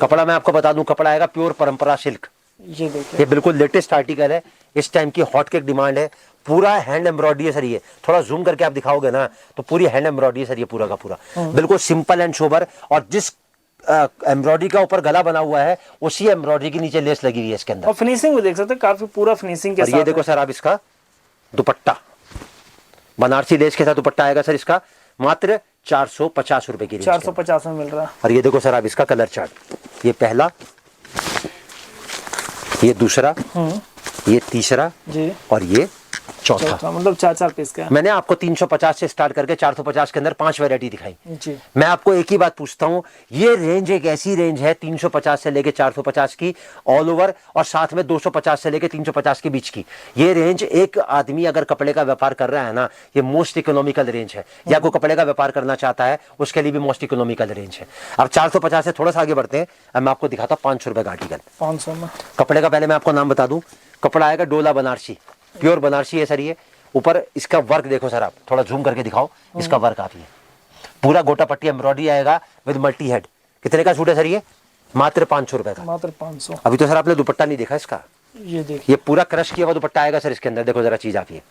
कपड़ा मैं आपको बता दूं, कपड़ा आएगा प्योर परंपरा सिल्क। ये देखिए, ये बिल्कुल लेटेस्ट आर्टिकल है, इस टाइम की हॉट केक डिमांड है। पूरा हैंड एम्ब्रॉयडरी है सर, ये थोड़ा जूम करके आप दिखाओगे ना तो पूरी हैंड एम्ब्रॉयडरी है सर, ये पूरा का पूरा बिल्कुल सिंपल एंड सोबर। और जिस एम्ब्रॉयडरी का ऊपर गला बना हुआ है उसी एम्ब्रॉयडरी के नीचे लेस लगी हुई है इसके अंदर। और फिनिशिंग भी देख सकते हैं, काफी पूरा फिनिशिंग के साथ। ये देखो सर आप इसका दुपट्टा, बनारसी लेस के साथ दुपट्टा आएगा सर इसका, मात्र 450 रुपए की, 450 में मिल रहा है। और ये देखो सर आप इसका कलर चार्ट, ये पहला, ये दूसरा, ये तीसरा जी, और ये चौथा। मतलब 4-4 पीस का है। मैंने आपको 350 से स्टार्ट करके 450 के अंदर 5 वैरायटी दिखाई। जी। मैं आपको एक ही बात पूछता हूं, ये रेंज एक ऐसी रेंज है 350 से लेके 450 की ऑल ओवर, और साथ में 250 से लेके 350 के बीच की। ये रेंज एक आदमी अगर कपड़े का व्यापार कर रहा है ना, ये मोस्ट इकोनॉमिकल रेंज है, या कोई कपड़े का व्यापार करना चाहता है उसके लिए भी मोस्ट इकोनॉमिकल रेंज है। अब 450 से थोड़ा सा आगे बढ़ते हैं। अब मैं आपको दिखाता हूं 500 रुपए का आर्टिकल। 500 में कपड़े का पहले मैं आपको नाम बता दूं, कपड़ा आएगा डोला बनारसी, प्योर बनारसी है सर। ये ऊपर इसका वर्क देखो सर, आप थोड़ा जूम करके दिखाओ, इसका वर्क आप, ये पूरा गोटा पट्टी एम्ब्रॉयडरी आएगा विद मल्टी हेड। कितने का सूट है सर ये? मात्र 500 रुपए का। मात्र 500। अभी तो सर आपने दुपट्टा नहीं देखा इसका, ये देखिए, ये पूरा क्रश किया हुआ दुपट्टा आएगा सर इसके अंदर। देखो जरा चीज आप, ये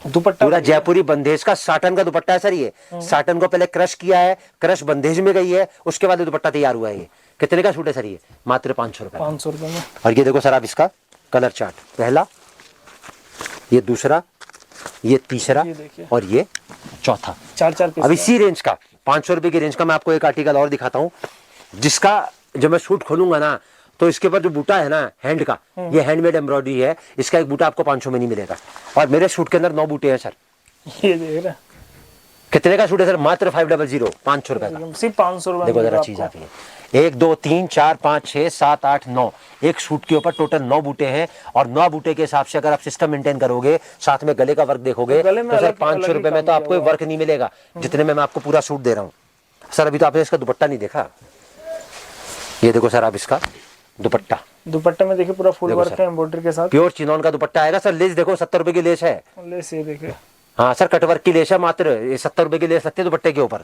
दुपट्टा पूरा जयपुरी बंदेज का साटन का दुपट्टा है सर। ये साटन को पहले क्रश किया है, क्रश बंदेज में गई है, उसके बाद दुपट्टा तैयार हुआ है। ये कितने का सूट है सर? ये मात्र 500 रुपए। 500 रुपए में। और ये देखो सर आप इसका कलर चार्ट, पहला, ये दूसरा, ये तीसरा, और ये चौथा। 4-4 पीस। अब इसी रेंज का 500 रुपए की रेंज का मैं आपको एक आर्टिकल और दिखाता हूं, जिसका जब मैं सूट खोलूंगा ना तो इसके ऊपर जो बूटा है ना हैंड का, ये हैंडमेड एम्ब्रॉयडरी है। इसका एक बूटा आपको 500 में नहीं मिलेगा। और मेरे सूट के अंदर 9 बूटे हैं सर। ये देख रहे हैं। कितने का सूट है सर? मात्र 500, 500 रुपए का। सिर्फ 500 रुपए। देखो जरा चीज आप, ये 1 2 3 4 5 6 7 8 9, एक सूट के ऊपर टोटल 9 बूटे हैं। और 9 बूटे के हिसाब से अगर आप सिस्टम मेंटेन करोगे, साथ में गले का वर्क देखोगे, तो सर 500 रुपए में तो आपको वर्क नहीं मिलेगा जितने में मैं आपको पूरा सूट दे रहा हूँ। सर अभी तो आपने इसका दुपट्टा नहीं देखा, ये देखो सर आप इसका दुपट्टा। दुपट्टे में देखिए पूरा फुल वर्क है एम्ब्रॉयडरी के साथ। प्योर चिनॉन का दुपट्टा आएगा सर। लेस देखो 70 रुपए की लेस है। लेस ये देखिए, हाँ सर कटवर्क की लेस है, मात्र ये 70 रुपए की लेस लगती है दुपट्टे के ऊपर।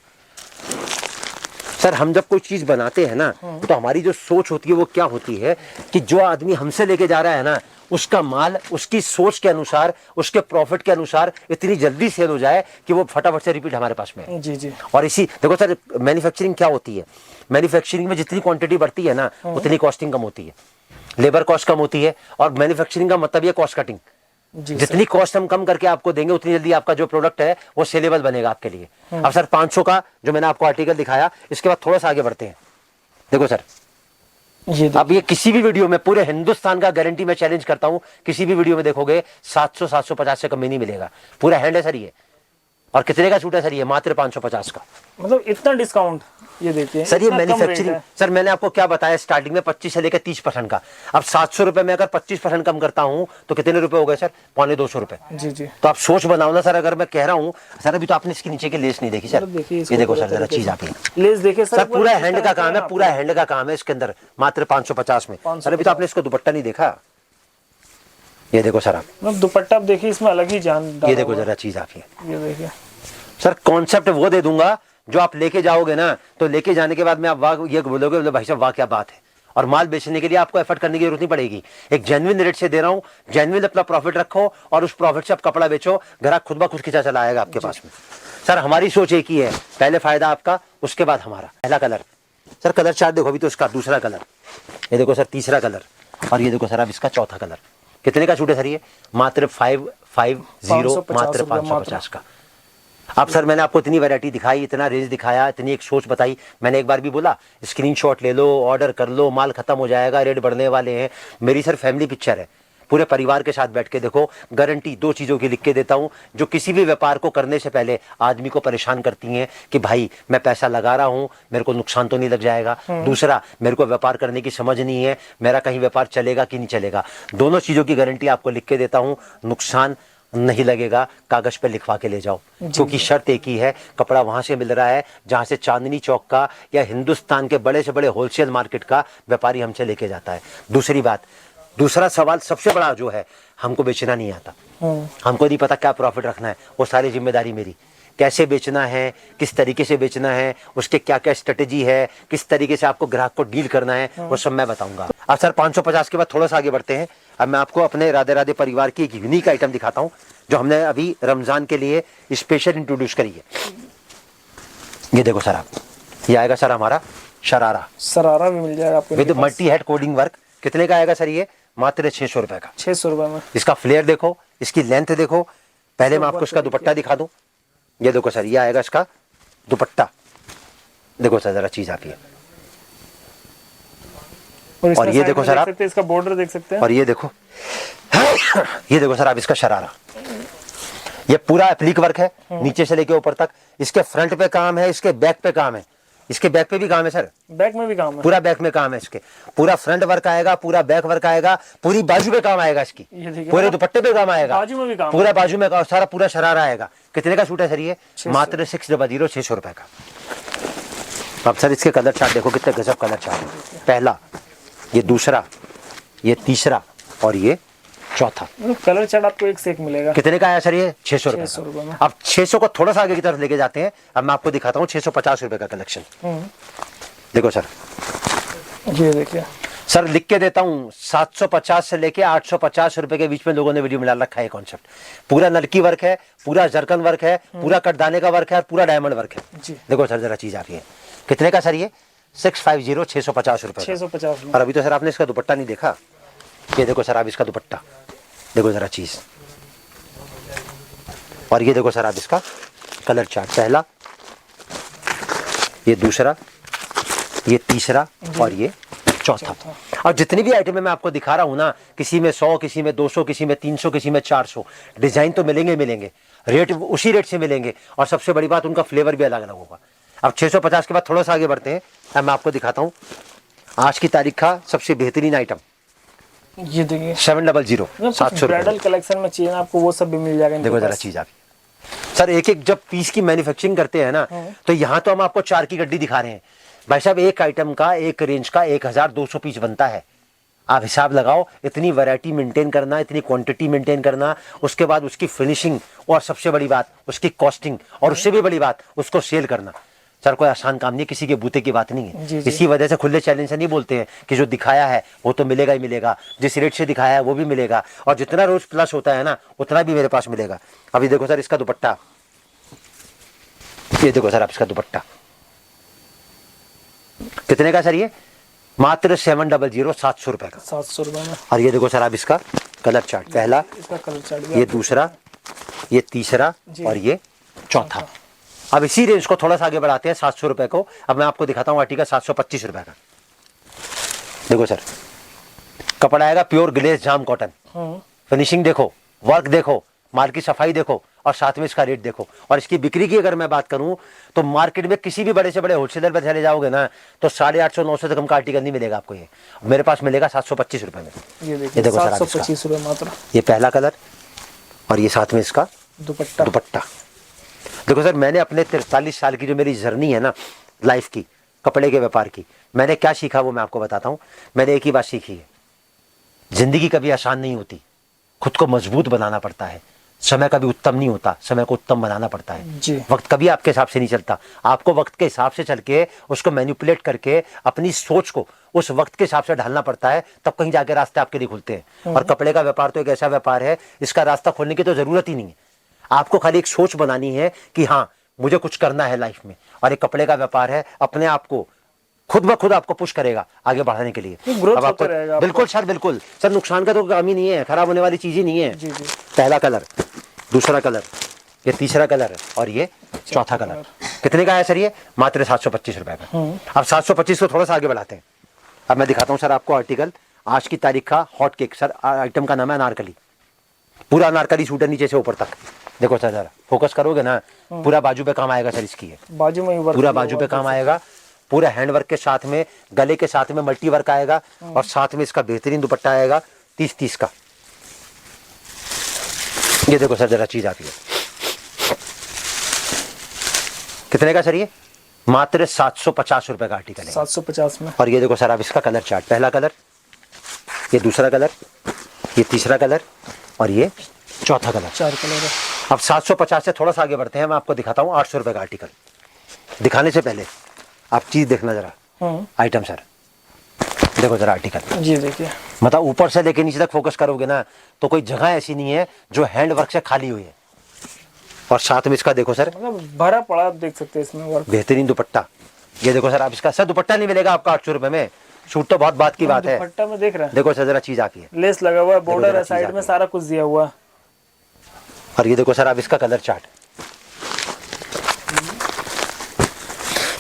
सर हम जब कोई चीज बनाते हैं ना, तो हमारी जो सोच होती है वो क्या होती है कि जो आदमी हमसे लेके जा रहा है ना, उसका माल उसकी सोच के अनुसार, उसके प्रॉफिट के अनुसार इतनी जल्दी सेल हो जाए कि वो फटाफट से रिपीट हमारे पास में। जी जी। और इसी देखो सर, मैन्युफैक्चरिंग क्या होती है, मैन्युफैक्चरिंग में जितनी क्वांटिटी बढ़ती है ना, उतनी कॉस्टिंग कम होती है, लेबर कॉस्ट कम होती है। और मैन्युफैक्चरिंग का मतलब ये कॉस्ट कटिंग। जितनी कॉस्ट हम कम करके आपको देंगे, उतनी जल्दी आपका जो प्रोडक्ट है वो सेलेबल बनेगा आपके लिए। अब सर 500 का जो मैंने आपको आर्टिकल दिखाया, इसके बाद थोड़ा सा आगे बढ़ते हैं। देखो सर, अब ये किसी भी वीडियो में, पूरे हिंदुस्तान का गारंटी मैं चैलेंज करता हूं, किसी भी वीडियो में देखोगे 700 750 से कम में नहीं मिलेगा। पूरा हैंड है सर ये। और कितने का सूट है सर? ये मात्र 550 का। मतलब इतना डिस्काउंट, ये देखिए सर। ये मैन्युफैक्चरिंग सर, मैंने आपको क्या बताया स्टार्टिंग में 25 से लेकर 30% का। अब 700 रुपए में अगर 25% कम करता हूं तो कितने रुपए हो गए सर? 250 रुपए। जी जी। तो आप सोच बनाओ ना सर। अगर मैं कह रहा हूं सर, अभी तो आपने इसके नीचे की लेस नहीं देखी सर। ये देखो सर जरा चीज आप, लेस देखिए सर, पूरा हैंड का काम है, पूरा हैंड का काम है इसके अंदर, मात्र 550 में। सर अभी तो आपने इसको दुपट्टा नहीं देखा, ये देखो सर आप, दुपट्टा आप देखिए, इसमें अलग ही जान। ये देखो जरा चीज आप, ये देखिए सर। कॉन्सेप्ट वो दे दूंगा जो आप लेके जाओगे ना, तो लेके जाने के बाद में आप वाह ये बोलोगे, बोले भाई साहब वाह क्या बात है। और माल बेचने के लिए आपको एफर्ट करने की जरूरत नहीं पड़ेगी। एक जेन्युइन रेट से दे रहा हूं, जेन्युइन अपना प्रॉफिट रखो और उस प्रॉफिट से आप कपड़ा बेचो, ग्राहक खुद ब खुद खिंचा चला आएगा आपके पास में। सर हमारी सोच एक ही है, पहले फायदा आपका, उसके बाद हमारा। पहला कलर सर, कलर चार्ट देखो, अभी तो इसका दूसरा कलर, ये देखो सर तीसरा कलर, और ये देखो सर अब इसका चौथा कलर। कितने का सूट है सर? ये मात्र 550, मात्र 550 का। अब सर मैंने आपको इतनी वैरायटी दिखाई, इतना रेंज दिखाया, इतनी एक सोच बताई। मैंने एक बार भी बोला स्क्रीनशॉट ले लो, ऑर्डर कर लो, माल खत्म हो जाएगा, रेट बढ़ने वाले हैं। मेरी सर फैमिली पिक्चर है, पूरे परिवार के साथ बैठ के देखो। गारंटी 2 चीज़ों की लिख के देता हूं, जो किसी भी व्यापार को करने से पहले आदमी को परेशान करती हैं कि भाई मैं पैसा लगा रहा हूं, मेरे को नुकसान तो नहीं लग जाएगा। दूसरा, मेरे को व्यापार करने की समझ नहीं है, मेरा कहीं व्यापार चलेगा कि नहीं चलेगा। दोनों चीज़ों की गारंटी आपको लिख के देता हूँ। नुकसान नहीं लगेगा, कागज पे लिखवा के ले जाओ, क्योंकि शर्त एक ही है, कपड़ा वहां से मिल रहा है जहां से चांदनी चौक का या हिंदुस्तान के बड़े से बड़े होलसेल मार्केट का व्यापारी हमसे लेके जाता है। दूसरी बात, दूसरा सवाल सबसे बड़ा जो है, हमको बेचना नहीं आता, हमको नहीं पता क्या प्रॉफिट रखना है। वो सारी जिम्मेदारी मेरी, कैसे बेचना है, किस तरीके से बेचना है, उसके क्या क्या स्ट्रेटेजी है, किस तरीके से आपको ग्राहक को डील करना है, वो सब मैं बताऊंगा। अब सर 550 के बाद थोड़ा सा आगे बढ़ते हैं। अब मैं आपको अपने राधे राधे परिवार की एक यूनिक आइटम दिखाता हूं, जो हमने अभी रमजान के लिए स्पेशल इंट्रोड्यूस करी है। ये देखो सर आप, ये आएगा सर हमारा शरारा। शरारा भी मिल जाएगा आपको with multi head coding work. कितने का आएगा सर? ये मात्र 600 रुपए का। 600 रुपए में। इसका फ्लेयर देखो, इसकी लेंथ देखो। पहले मैं आपको इसका दुपट्टा दिखा दूं। ये देखो सर, ये आएगा इसका दुपट्टा। देखो सर जरा चीज आती है, और ये देखो सर आप, इसका बॉर्डर देख सकते हैं। और ये देखो, ये देखो सर आप इसका शरारा। ये पूरा एप्लिक वर्क है नीचे से लेके ऊपर तक। इसके फ्रंट पे काम है, इसके बैक पे काम है, इसके बैक पे भी काम है सर, बैक में भी काम है, पूरा बैक में काम है इसके। पूरा फ्रंट वर्क आएगा, पूरा बैक वर्क आएगा, पूरी बाजू पे काम आएगा इसकी, ये देखिए पूरे दुपट्टे पे काम आएगा, बाजू में भी काम पूरा बाजू में काम, सारा पूरा शरारा आएगा। कितने का सूट है सर ये? मात्र 600 600 रुपए का। अब सर इसके कलर चार्ट देखो कितने गजब कलर चार्ट है। पहला, ये दूसरा, ये तीसरा और ये चौथा। कलर चार्ट आपको एक से एक मिलेगा। कितने का आया सर ये? 600 रुपए 600 रुपए में। अब 600 को थोड़ा सा आगे की तरफ लेके जाते हैं। अब मैं आपको दिखाता हूँ 650 रुपए का कलेक्शन। देखो सर, ये देखिए सर लिख के देता हूँ 750 से लेके 850 रुपए के बीच में लोगों ने वीडियो में डाल रखा है कॉन्सेप्ट। पूरा नलकी वर्क है, पूरा जरकन वर्क है, पूरा कटदाने का वर्क है और पूरा डायमंड वर्क है। जी। देखो सर जरा चीज आ रही है। कितने का सर ये? 650 650 रुपए। 650 में। और अभी तो सर आपने इसका दुपट्टा नहीं देखा। ये देखो सर आप इसका दुपट्टा देखो जरा चीज, और ये देखो सर आप इसका कलर चार्ट। पहला, ये दूसरा, ये तीसरा और ये चौथा। और जितनी भी आइटम मैं आपको दिखा रहा हूं ना, किसी में 100, किसी में 200, किसी में 300, किसी में 400 डिजाइन तो मिलेंगे मिलेंगे, रेट उसी रेट से मिलेंगे। और सबसे बड़ी बात, उनका फ्लेवर भी अलग अलग होगा। अब 650 के बाद थोड़ा सा आगे बढ़ते हैं। अब मैं आपको दिखाता हूँ आज की तारीख का सबसे बेहतरीन आइटम। ये देखिए 700 700 ब्राइडल कलेक्शन में चाहिए ना आपको, वो सब भी मिल जाएगा। देखो जरा चीज आप सर, एक एक जब पीस की मैन्युफैक्चरिंग करते हैं ना, तो यहाँ तो हम आपको 4 की गड्डी दिखा रहे हैं भाई साहब। एक आइटम का, एक रेंज का 1200 पीस बनता है। आप हिसाब लगाओ, इतनी वैरायटी मेंटेन करना, इतनी क्वांटिटी मेंटेन करना, उसके बाद उसकी फिनिशिंग, और सबसे बड़ी बात उसकी कॉस्टिंग, और उससे भी बड़ी बात उसको सेल करना। सर कोई आसान काम नहीं, किसी के बूते की बात नहीं है। जी, जी। इसी वजह से खुले चैलेंज से नहीं बोलते हैं कि जो दिखाया है वो तो मिलेगा ही मिलेगा, जिस रेट से दिखाया है वो भी मिलेगा, और जितना रोज प्लस होता है ना उतना भी मेरे पास मिलेगा। अभी देखो सर इसका दुपट्टा, ये देखो सर आप इसका दुपट्टा कितने का सर ये? मात्र 700 700 रुपए का। 700 रुपए में। और ये देखो सर आप इसका कलर चार्ट। पहला, इसका कलर चार्ट भी ये आप दूसरा, ये तीसरा जी। और ये चौथा। अब इसी रेंज को थोड़ा सा आगे बढ़ाते हैं 700 रुपए को। अब मैं आपको दिखाता हूँ आर्टिकल 725 रुपए का। देखो सर, कपड़ा आएगा प्योर ग्लेस जाम कॉटन। फिनिशिंग देखो, वर्क देखो, माल की सफाई देखो, और साथ में इसका रेट देखो। और इसकी बिक्री की अगर मैं बात करूं तो मार्केट में किसी भी बड़े से बड़े होलसेलर पे चले जाओगे ना, तो 850 900 से कम का आर्टिकल नहीं मिलेगा आपको। ये मेरे पास मिलेगा 725 रुपए में। ये देखिए देखो सर आप 725 रुपए मात्र। ये पहला कलर, और ये साथ में इसका दुपट्टा। दुपट्टा। देखो सर, मैंने अपने 43 साल की जो मेरी जर्नी है ना लाइफ की, कपड़े के व्यापार की, मैंने क्या सीखा वो मैं आपको बताता हूँ। मैंने एक ही बात सीखी है, जिंदगी कभी आसान नहीं होती, खुद को मजबूत बनाना पड़ता है। समय कभी उत्तम नहीं होता, समय को उत्तम बनाना पड़ता है। जी। वक्त कभी आपके हिसाब से नहीं चलता, आपको वक्त के हिसाब से चल के उसको मैनिपुलेट करके अपनी सोच को उस वक्त के हिसाब से ढालना पड़ता है, तब कहीं जाके रास्ते आपके लिए खुलते हैं। और कपड़े का व्यापार तो एक ऐसा व्यापार है, इसका रास्ता खोलने की तो जरूरत ही नहीं है। आपको खाली एक सोच बनानी है कि हाँ मुझे कुछ करना है लाइफ में, और एक कपड़े का व्यापार है, अपने आप को खुद ब खुद आपको पुश करेगा आगे बढ़ाने के लिए। ग्रोथ अब आपको होता रहेगा आपको। बिल्कुल सर, बिल्कुल सर, नुकसान का तो काम ही नहीं है, खराब होने वाली चीज ही नहीं है। जी जी। पहला कलर, दूसरा कलर, ये तीसरा कलर और ये चौथा कलर। कितने का है सर ये? मात्र 725 रुपए का। अब 725 को थोड़ा सा आगे बढ़ाते हैं। अब मैं दिखाता हूँ सर आपको आर्टिकल आज की तारीख का हॉट केक। सर आइटम का नाम है अनारकली। पूरा अनारकली सूट है नीचे से ऊपर तक। देखो सर जरा फोकस करोगे ना, पूरा बाजू पे काम आएगा सर इसकी। है बाजू में ही वर्क, पूरा बाजू पे काम आएगा, पूरा हैंडवर्क के साथ में, गले के साथ में मल्टी वर्क आएगा, और साथ में इसका बेहतरीन दुपट्टा आएगा 30-30 का। ये देखो सर जरा चीज आती है। कितने का सर ये? मात्र 750 रुपए का आर्टिकल है। 750 में। और ये देखो सर आप इसका कलर चार्ट। पहला कलर, ये दूसरा कलर, ये तीसरा कलर और ये चौथा कलर। 4 कलर है। अब 750 से थोड़ा सा आगे बढ़ते हैं। मैं आपको दिखाता हूँ 800 रुपए का आर्टिकल। दिखाने से पहले आप चीज देखना जरा। आइटम सर देखो जरा आर्टिकल। जी देखिए, मतलब ऊपर से लेके नीचे तक फोकस करोगे ना, तो कोई जगह ऐसी नहीं है जो हैंड वर्क से खाली हुई है। और साथ में इसका देखो सर, मतलब भरा पड़ा, आप देख सकते हैं इसमें वर्क। बेहतरीन दुपट्टा। ये देखो सर आप इसका, सर दुपट्टा नहीं मिलेगा आपका 800 रुपए में। सूट तो बहुत बात की बात है। दुपट्टा में देख रहे हैं, देखो सर जरा चीज आती है, लेस लगा हुआ है, बॉर्डर जरा है, चीज साइड आती में है। सारा कुछ दिया हुआ है। और ये देखो सर आप इसका कलर चार्ट।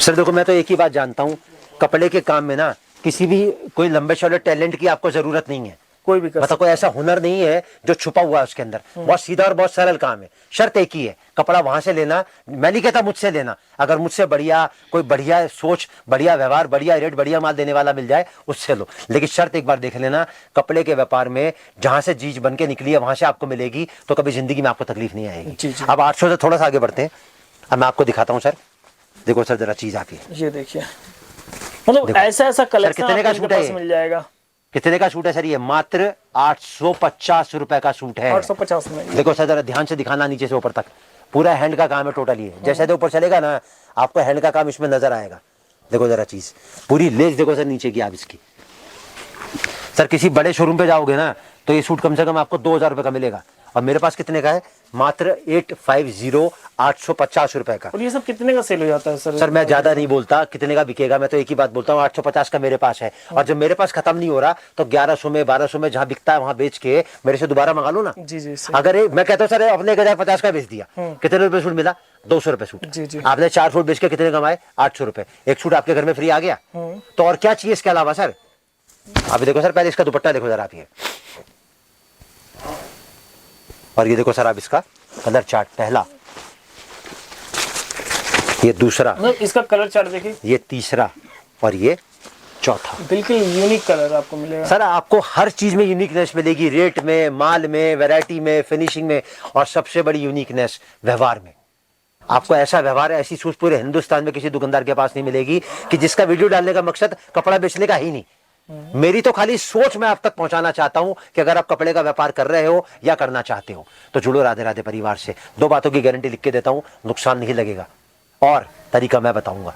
सर देखो, मैं तो एक ही बात जानता हूँ, कपड़े के काम में ना किसी भी कोई लंबे चौड़े टैलेंट की आपको जरूरत नहीं है। कोई भी कर मतलब कोई ऐसा हुनर नहीं है जो छुपा हुआ है उसके अंदर। बहुत सीधा और बहुत सरल काम है। शर्त एक ही है, कपड़ा वहां से लेना, मैं नहीं कहता मुझसे लेना, अगर मुझसे बढ़िया कोई बढ़िया सोच, बढ़िया व्यवहार, बढ़िया रेट, बढ़िया माल देने वाला मिल जाए उससे लो, लेकिन शर्त एक बार देख लेना, कपड़े के व्यापार में जहां से चीज बन के निकली है वहां से आपको मिलेगी, तो कभी जिंदगी में आपको तकलीफ नहीं आएगी। अब 800 से थोड़ा सा आगे बढ़ते हैं, अब मैं आपको दिखाता हूँ सर। देखो सर जरा चीज आती है, ये देखिए, मतलब ऐसा ऐसा कलेक्शन कितने का आपको सूट है इनके पास ये? मिल जाएगा। कितने का सूट है सर? ये मात्र 850 रुपए का सूट है। 850 में। देखो सर जरा ध्यान से दिखाना, नीचे से ऊपर तक पूरा हैंड का काम है टोटली है। जैसे तो ऊपर चलेगा ना आपको हैंड का काम इसमें नजर आएगा। देखो जरा चीज, पूरी लेस देखो सर नीचे की आप इसकी। सर किसी बड़े शोरूम पे जाओगे ना तो ये सूट कम से कम आपको 2000 रुपए का मिलेगा, और मेरे पास कितने का है? मात्र 850, 850 रुपए का। और ये सब कितने का सेल हो जाता है सर? सर मैं ज्यादा नहीं बोलता कितने का बिकेगा, मैं तो एक ही बात बोलता हूँ, 850 का मेरे पास है, और जब मेरे पास खत्म नहीं हो रहा तो 1100 में 1200 में जहां बिकता है वहां बेच के मेरे से दोबारा मंगा लो ना। जी जी सर। अगर मैं कहता हूँ सर अपने 1050 का बेच दिया, कितने रुपए सूट मिला? 200 रुपए सूट। जी जी। आपने 4 सूट बेच के कितने कमाए? 800 रुपए। एक सूट आपके घर में फ्री आ गया, तो और क्या चाहिए इसके अलावा सर? अभी देखो सर, पहले इसका दुपट्टा देखो जरा आप, ये और ये देखो सर आप इसका कलर चार्ट, पहला, ये दूसरा, मतलब इसका कलर चार्ट देखिए, ये तीसरा, और ये चौथा। बिल्कुल यूनिक कलर आपको मिलेगा सर आपको हर चीज में यूनिकनेस मिलेगी, रेट में, माल में, वैरायटी में, फिनिशिंग में, और सबसे बड़ी यूनिकनेस व्यवहार में। आपको ऐसा व्यवहार, ऐसी सोच पूरे हिंदुस्तान में किसी दुकानदार के पास नहीं मिलेगी कि जिसका वीडियो डालने का मकसद कपड़ा बेचने का ही नहीं। मेरी तो खाली सोच मैं आप तक पहुंचाना चाहता हूं कि अगर आप कपड़े का व्यापार कर रहे हो या करना चाहते हो तो जुड़ो राधे राधे परिवार से। 2 बातों की गारंटी लिख के देता हूं, नुकसान नहीं लगेगा, और तरीका मैं बताऊंगा,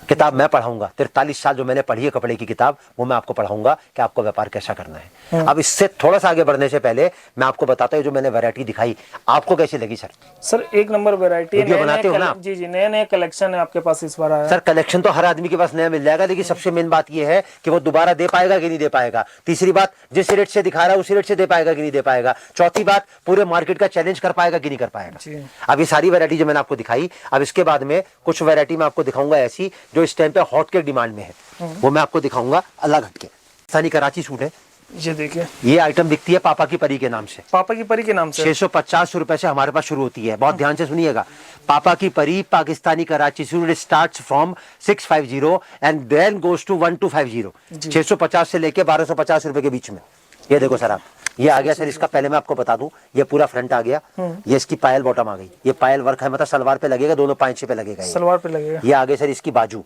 किताब मैं पढ़ाऊंगा। 43 साल जो मैंने पढ़ी है कपड़े की किताब, वो मैं आपको पढ़ाऊंगा कि आपको व्यापार कैसा करना है। अब इससे थोड़ा सा आगे बढ़ने से पहले मैं आपको बताता हूं, जो मैंने वैरायटी दिखाई आपको कैसी लगी सर? सर एक नंबर वैरायटी है, वीडियो बनाते हो ना आप? जी जी, नए नए कलेक्शन है आपके पास इस बार आया। सर कलेक्शन तो हर आदमी के पास नया मिल जाएगा, लेकिन सबसे मेन बात यह है कि वो दोबारा दे पाएगा कि नहीं दे पाएगा। तीसरी बात, जिस रेट से दिखा रहा है उसी रेट से दे पाएगा कि नहीं दे पाएगा। चौथी बात, पूरे मार्केट का चैलेंज कर पाएगा कि नहीं कर पाएगा। अब ये सारी वैरायटी जो मैंने आपको दिखाई, अब इसके बाद में कुछ वैरायटी मैं आपको दिखाऊंगा ऐसी जो इस टाइम पे हॉट के डिमांड में है, वो मैं आपको दिखाऊंगा अलग हटके। पाकिस्तानी कराची सूट है, ये देखिए, ये आइटम बिकती है पापा की परी के नाम से। पापा की परी के नाम से 650 रुपए से हमारे पास शुरू होती है। बहुत ध्यान से सुनिएगा, पापा की परी Pakistani Karachi suit starts from 650 and then goes to 1250। 650 से लेके 1250 रुपए के बीच में। ये देखो सर आप, ये आ गया सर इसका, पहले मैं आपको बता दूं, ये पूरा फ्रंट आ गया, ये इसकी पायल बॉटम आ गई, ये पायल वर्क है, मतलब सलवार पे लगेगा, दोनों पांचे पे लगेगा, सलवार पे लगेगा। ये आ गई सर इसकी बाजू,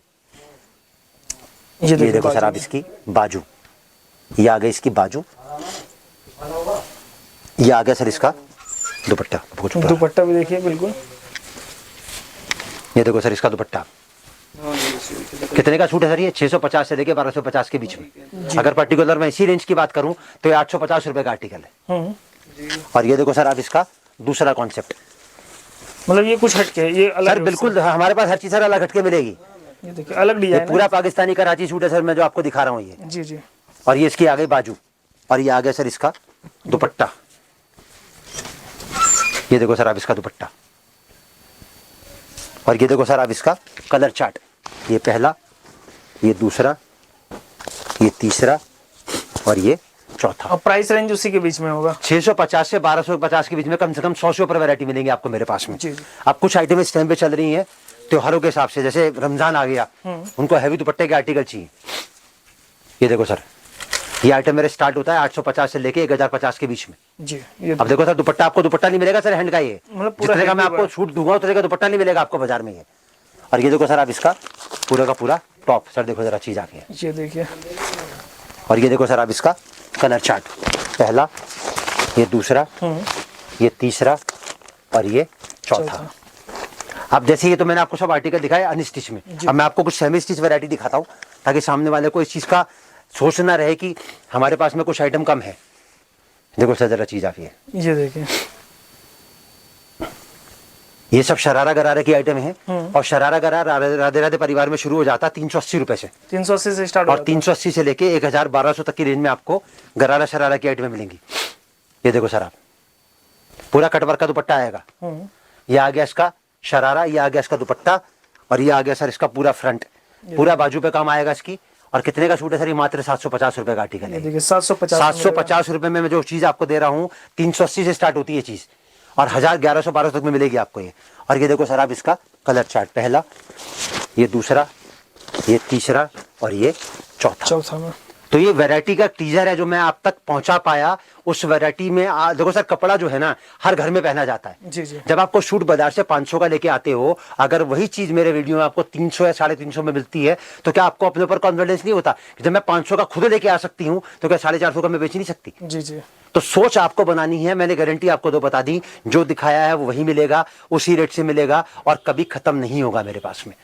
ये देखो सर आप इसकी बाजू, ये आ गई इसकी बाजू, ये आ गया सर इसका दुपट्टा। दुपट्टा भी देखिए बिल्कुल, ये देखो सर इसका दुपट्टा। कितने का सूट है सर ये? 650 से लेके 1250 के बीच में। अगर पर्टिकुलर मैं इसी रेंज की बात करूं तो ये 850 रुपए का आर्टिकल है। और ये देखो सर आप इसका दूसरा कॉन्सेप्ट, मतलब ये कुछ हटके, ये अलग सर बिल्कुल हमारे पास हर चीज सर अलग हटके मिलेगी। ये देखिए अलग ये डिजाइन पूरा पाकिस्तानी कराची सूट है सर, मैं जो आपको दिखा रहा हूँ ये। जी जी। और ये इसकी आ गई बाजू, और ये आ गया सर इसका दुपट्टा। ये देखो सर आप इसका दुपट्टा, और ये देखो सर आप इसका कलर चार्ट, ये पहला, ये दूसरा, ये तीसरा, और ये चौथा। और प्राइस रेंज उसी के बीच में होगा, 650 से 1250 के बीच में कम से कम 100 से ऊपर वैरायटी मिलेंगी आपको मेरे पास में। जी जी। अब कुछ आइटम इस टाइम पे चल रही हैं त्योहारों के हिसाब से, जैसे रमजान आ गया, उनको हैवी दुपट्टे के आर्टिकल चाहिए। ये देखो सर, ये आइटम मेरे स्टार्ट होता है 850 से लेके 1050 के बीच में। जी। ये अब देखो सर दुपट्टा, आपको दुपट्टा नहीं मिलेगा सर हैंड का, ये मतलब पूरा जितने का मैं heavy आपको छूट दूंगा उतने का दुपट्टा नहीं मिलेगा आपको बाजार में ये। और ये देखो सर आप इसका पूरा का पूरा टॉप, सर देखो जरा चीज आ गई है, ये देखिए, और ये देखो सर आप इसका कलर चार्ट, पहला, ये दूसरा, ये तीसरा, और ये चौथा। अब जैसे ये तो मैंने आपको सब आर्टिकल दिखाया अनस्टिच में, अब मैं आपको कुछ सेमी स्टिच वैरायटी दिखाता हूँ ताकि सामने वाले को इस चीज का सोच ना रहे कि हमारे पास में कुछ आइटम कम है। देखो सर जरा चीज आती है, ये देखिए, ये सब शरारा गरारे की आइटम है, और शरारा गरारा राधे राधे परिवार में शुरू हो जाता है 380 रुपए से, 380 से स्टार्ट, और 380 से लेके 1000-1200 तक की रेंज में आपको गरारा शरारा की आइटम मिलेंगी। ये देखो सर आप, पूरा कटवर्क का दुपट्टा आएगा, ये आ गया इसका शरारा, ये आ गया इसका दुपट्टा, और ये आ गया सर इसका पूरा फ्रंट, पूरा बाजू पे काम आएगा इसकी, और कितने का सूट है सर? ये मात्र 750 रुपए का आर्टिकल है। देखिए 750 750 रुपए में मैं जो चीज आपको दे रहा हूँ 380 से स्टार्ट होती है चीज, और 1000 1100 1200 तक में मिलेगी आपको ये। और ये देखो सर आप इसका कलर चार्ट, पहला, ये दूसरा, ये तीसरा और ये चौथा में। तो ये वैरायटी का टीजर है जो मैं आप तक पहुंचा पाया। उस वैरायटी में देखो सर, कपड़ा जो है ना हर घर में पहना जाता है। जी जी। जब आपको शूट बाजार से 500 का लेके आते हो, अगर वही चीज मेरे वीडियो में आपको 300 या 350 में मिलती है, तो क्या आपको अपने ऊपर कॉन्फिडेंस नहीं होता कि जब मैं 500 का खुद लेके आ सकती हूँ तो क्या 450 का मैं बेच नहीं सकती? जी जी। तो सोच आपको बनानी है। मैंने गारंटी आपको दो बता दी, जो दिखाया है वो वही मिलेगा, उसी रेट से मिलेगा और कभी खत्म नहीं होगा मेरे पास में।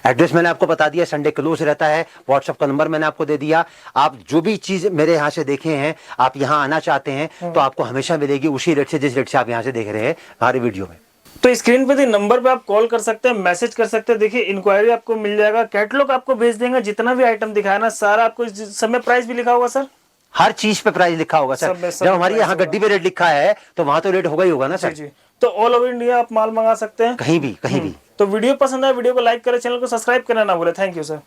एड्रेस मैंने आपको बता दिया, संडे क्लोज रहता है। व्हाट्सएप का नंबर मैंने आपको दे दिया। आप जो भी चीज मेरे यहाँ से देखे हैं, आप यहाँ आना चाहते हैं तो आपको हमेशा मिलेगी उसी रेट से जिस रेट से आप यहाँ से देख रहे हैं हमारे वीडियो में। तो स्क्रीन पे नंबर पे आप कॉल कर सकते हैं, मैसेज कर सकते हैं। देखिए इंक्वायरी आपको मिल जाएगा, कैटलॉग आपको भेज देंगे, जितना भी आइटम दिखाया ना सारा आपको, सब में प्राइस भी लिखा होगा सर, हर चीज पे प्राइस लिखा होगा सर। सब जब हमारी यहाँ गड्डी पे रेट लिखा है तो वहां तो रेट होगा ही होगा ना सर। जी। तो ऑल ओवर इंडिया आप माल मंगा सकते हैं, कहीं भी कहीं भी। तो वीडियो पसंद आए वीडियो को लाइक करें, चैनल को सब्सक्राइब करना ना भूले। Thank you sir.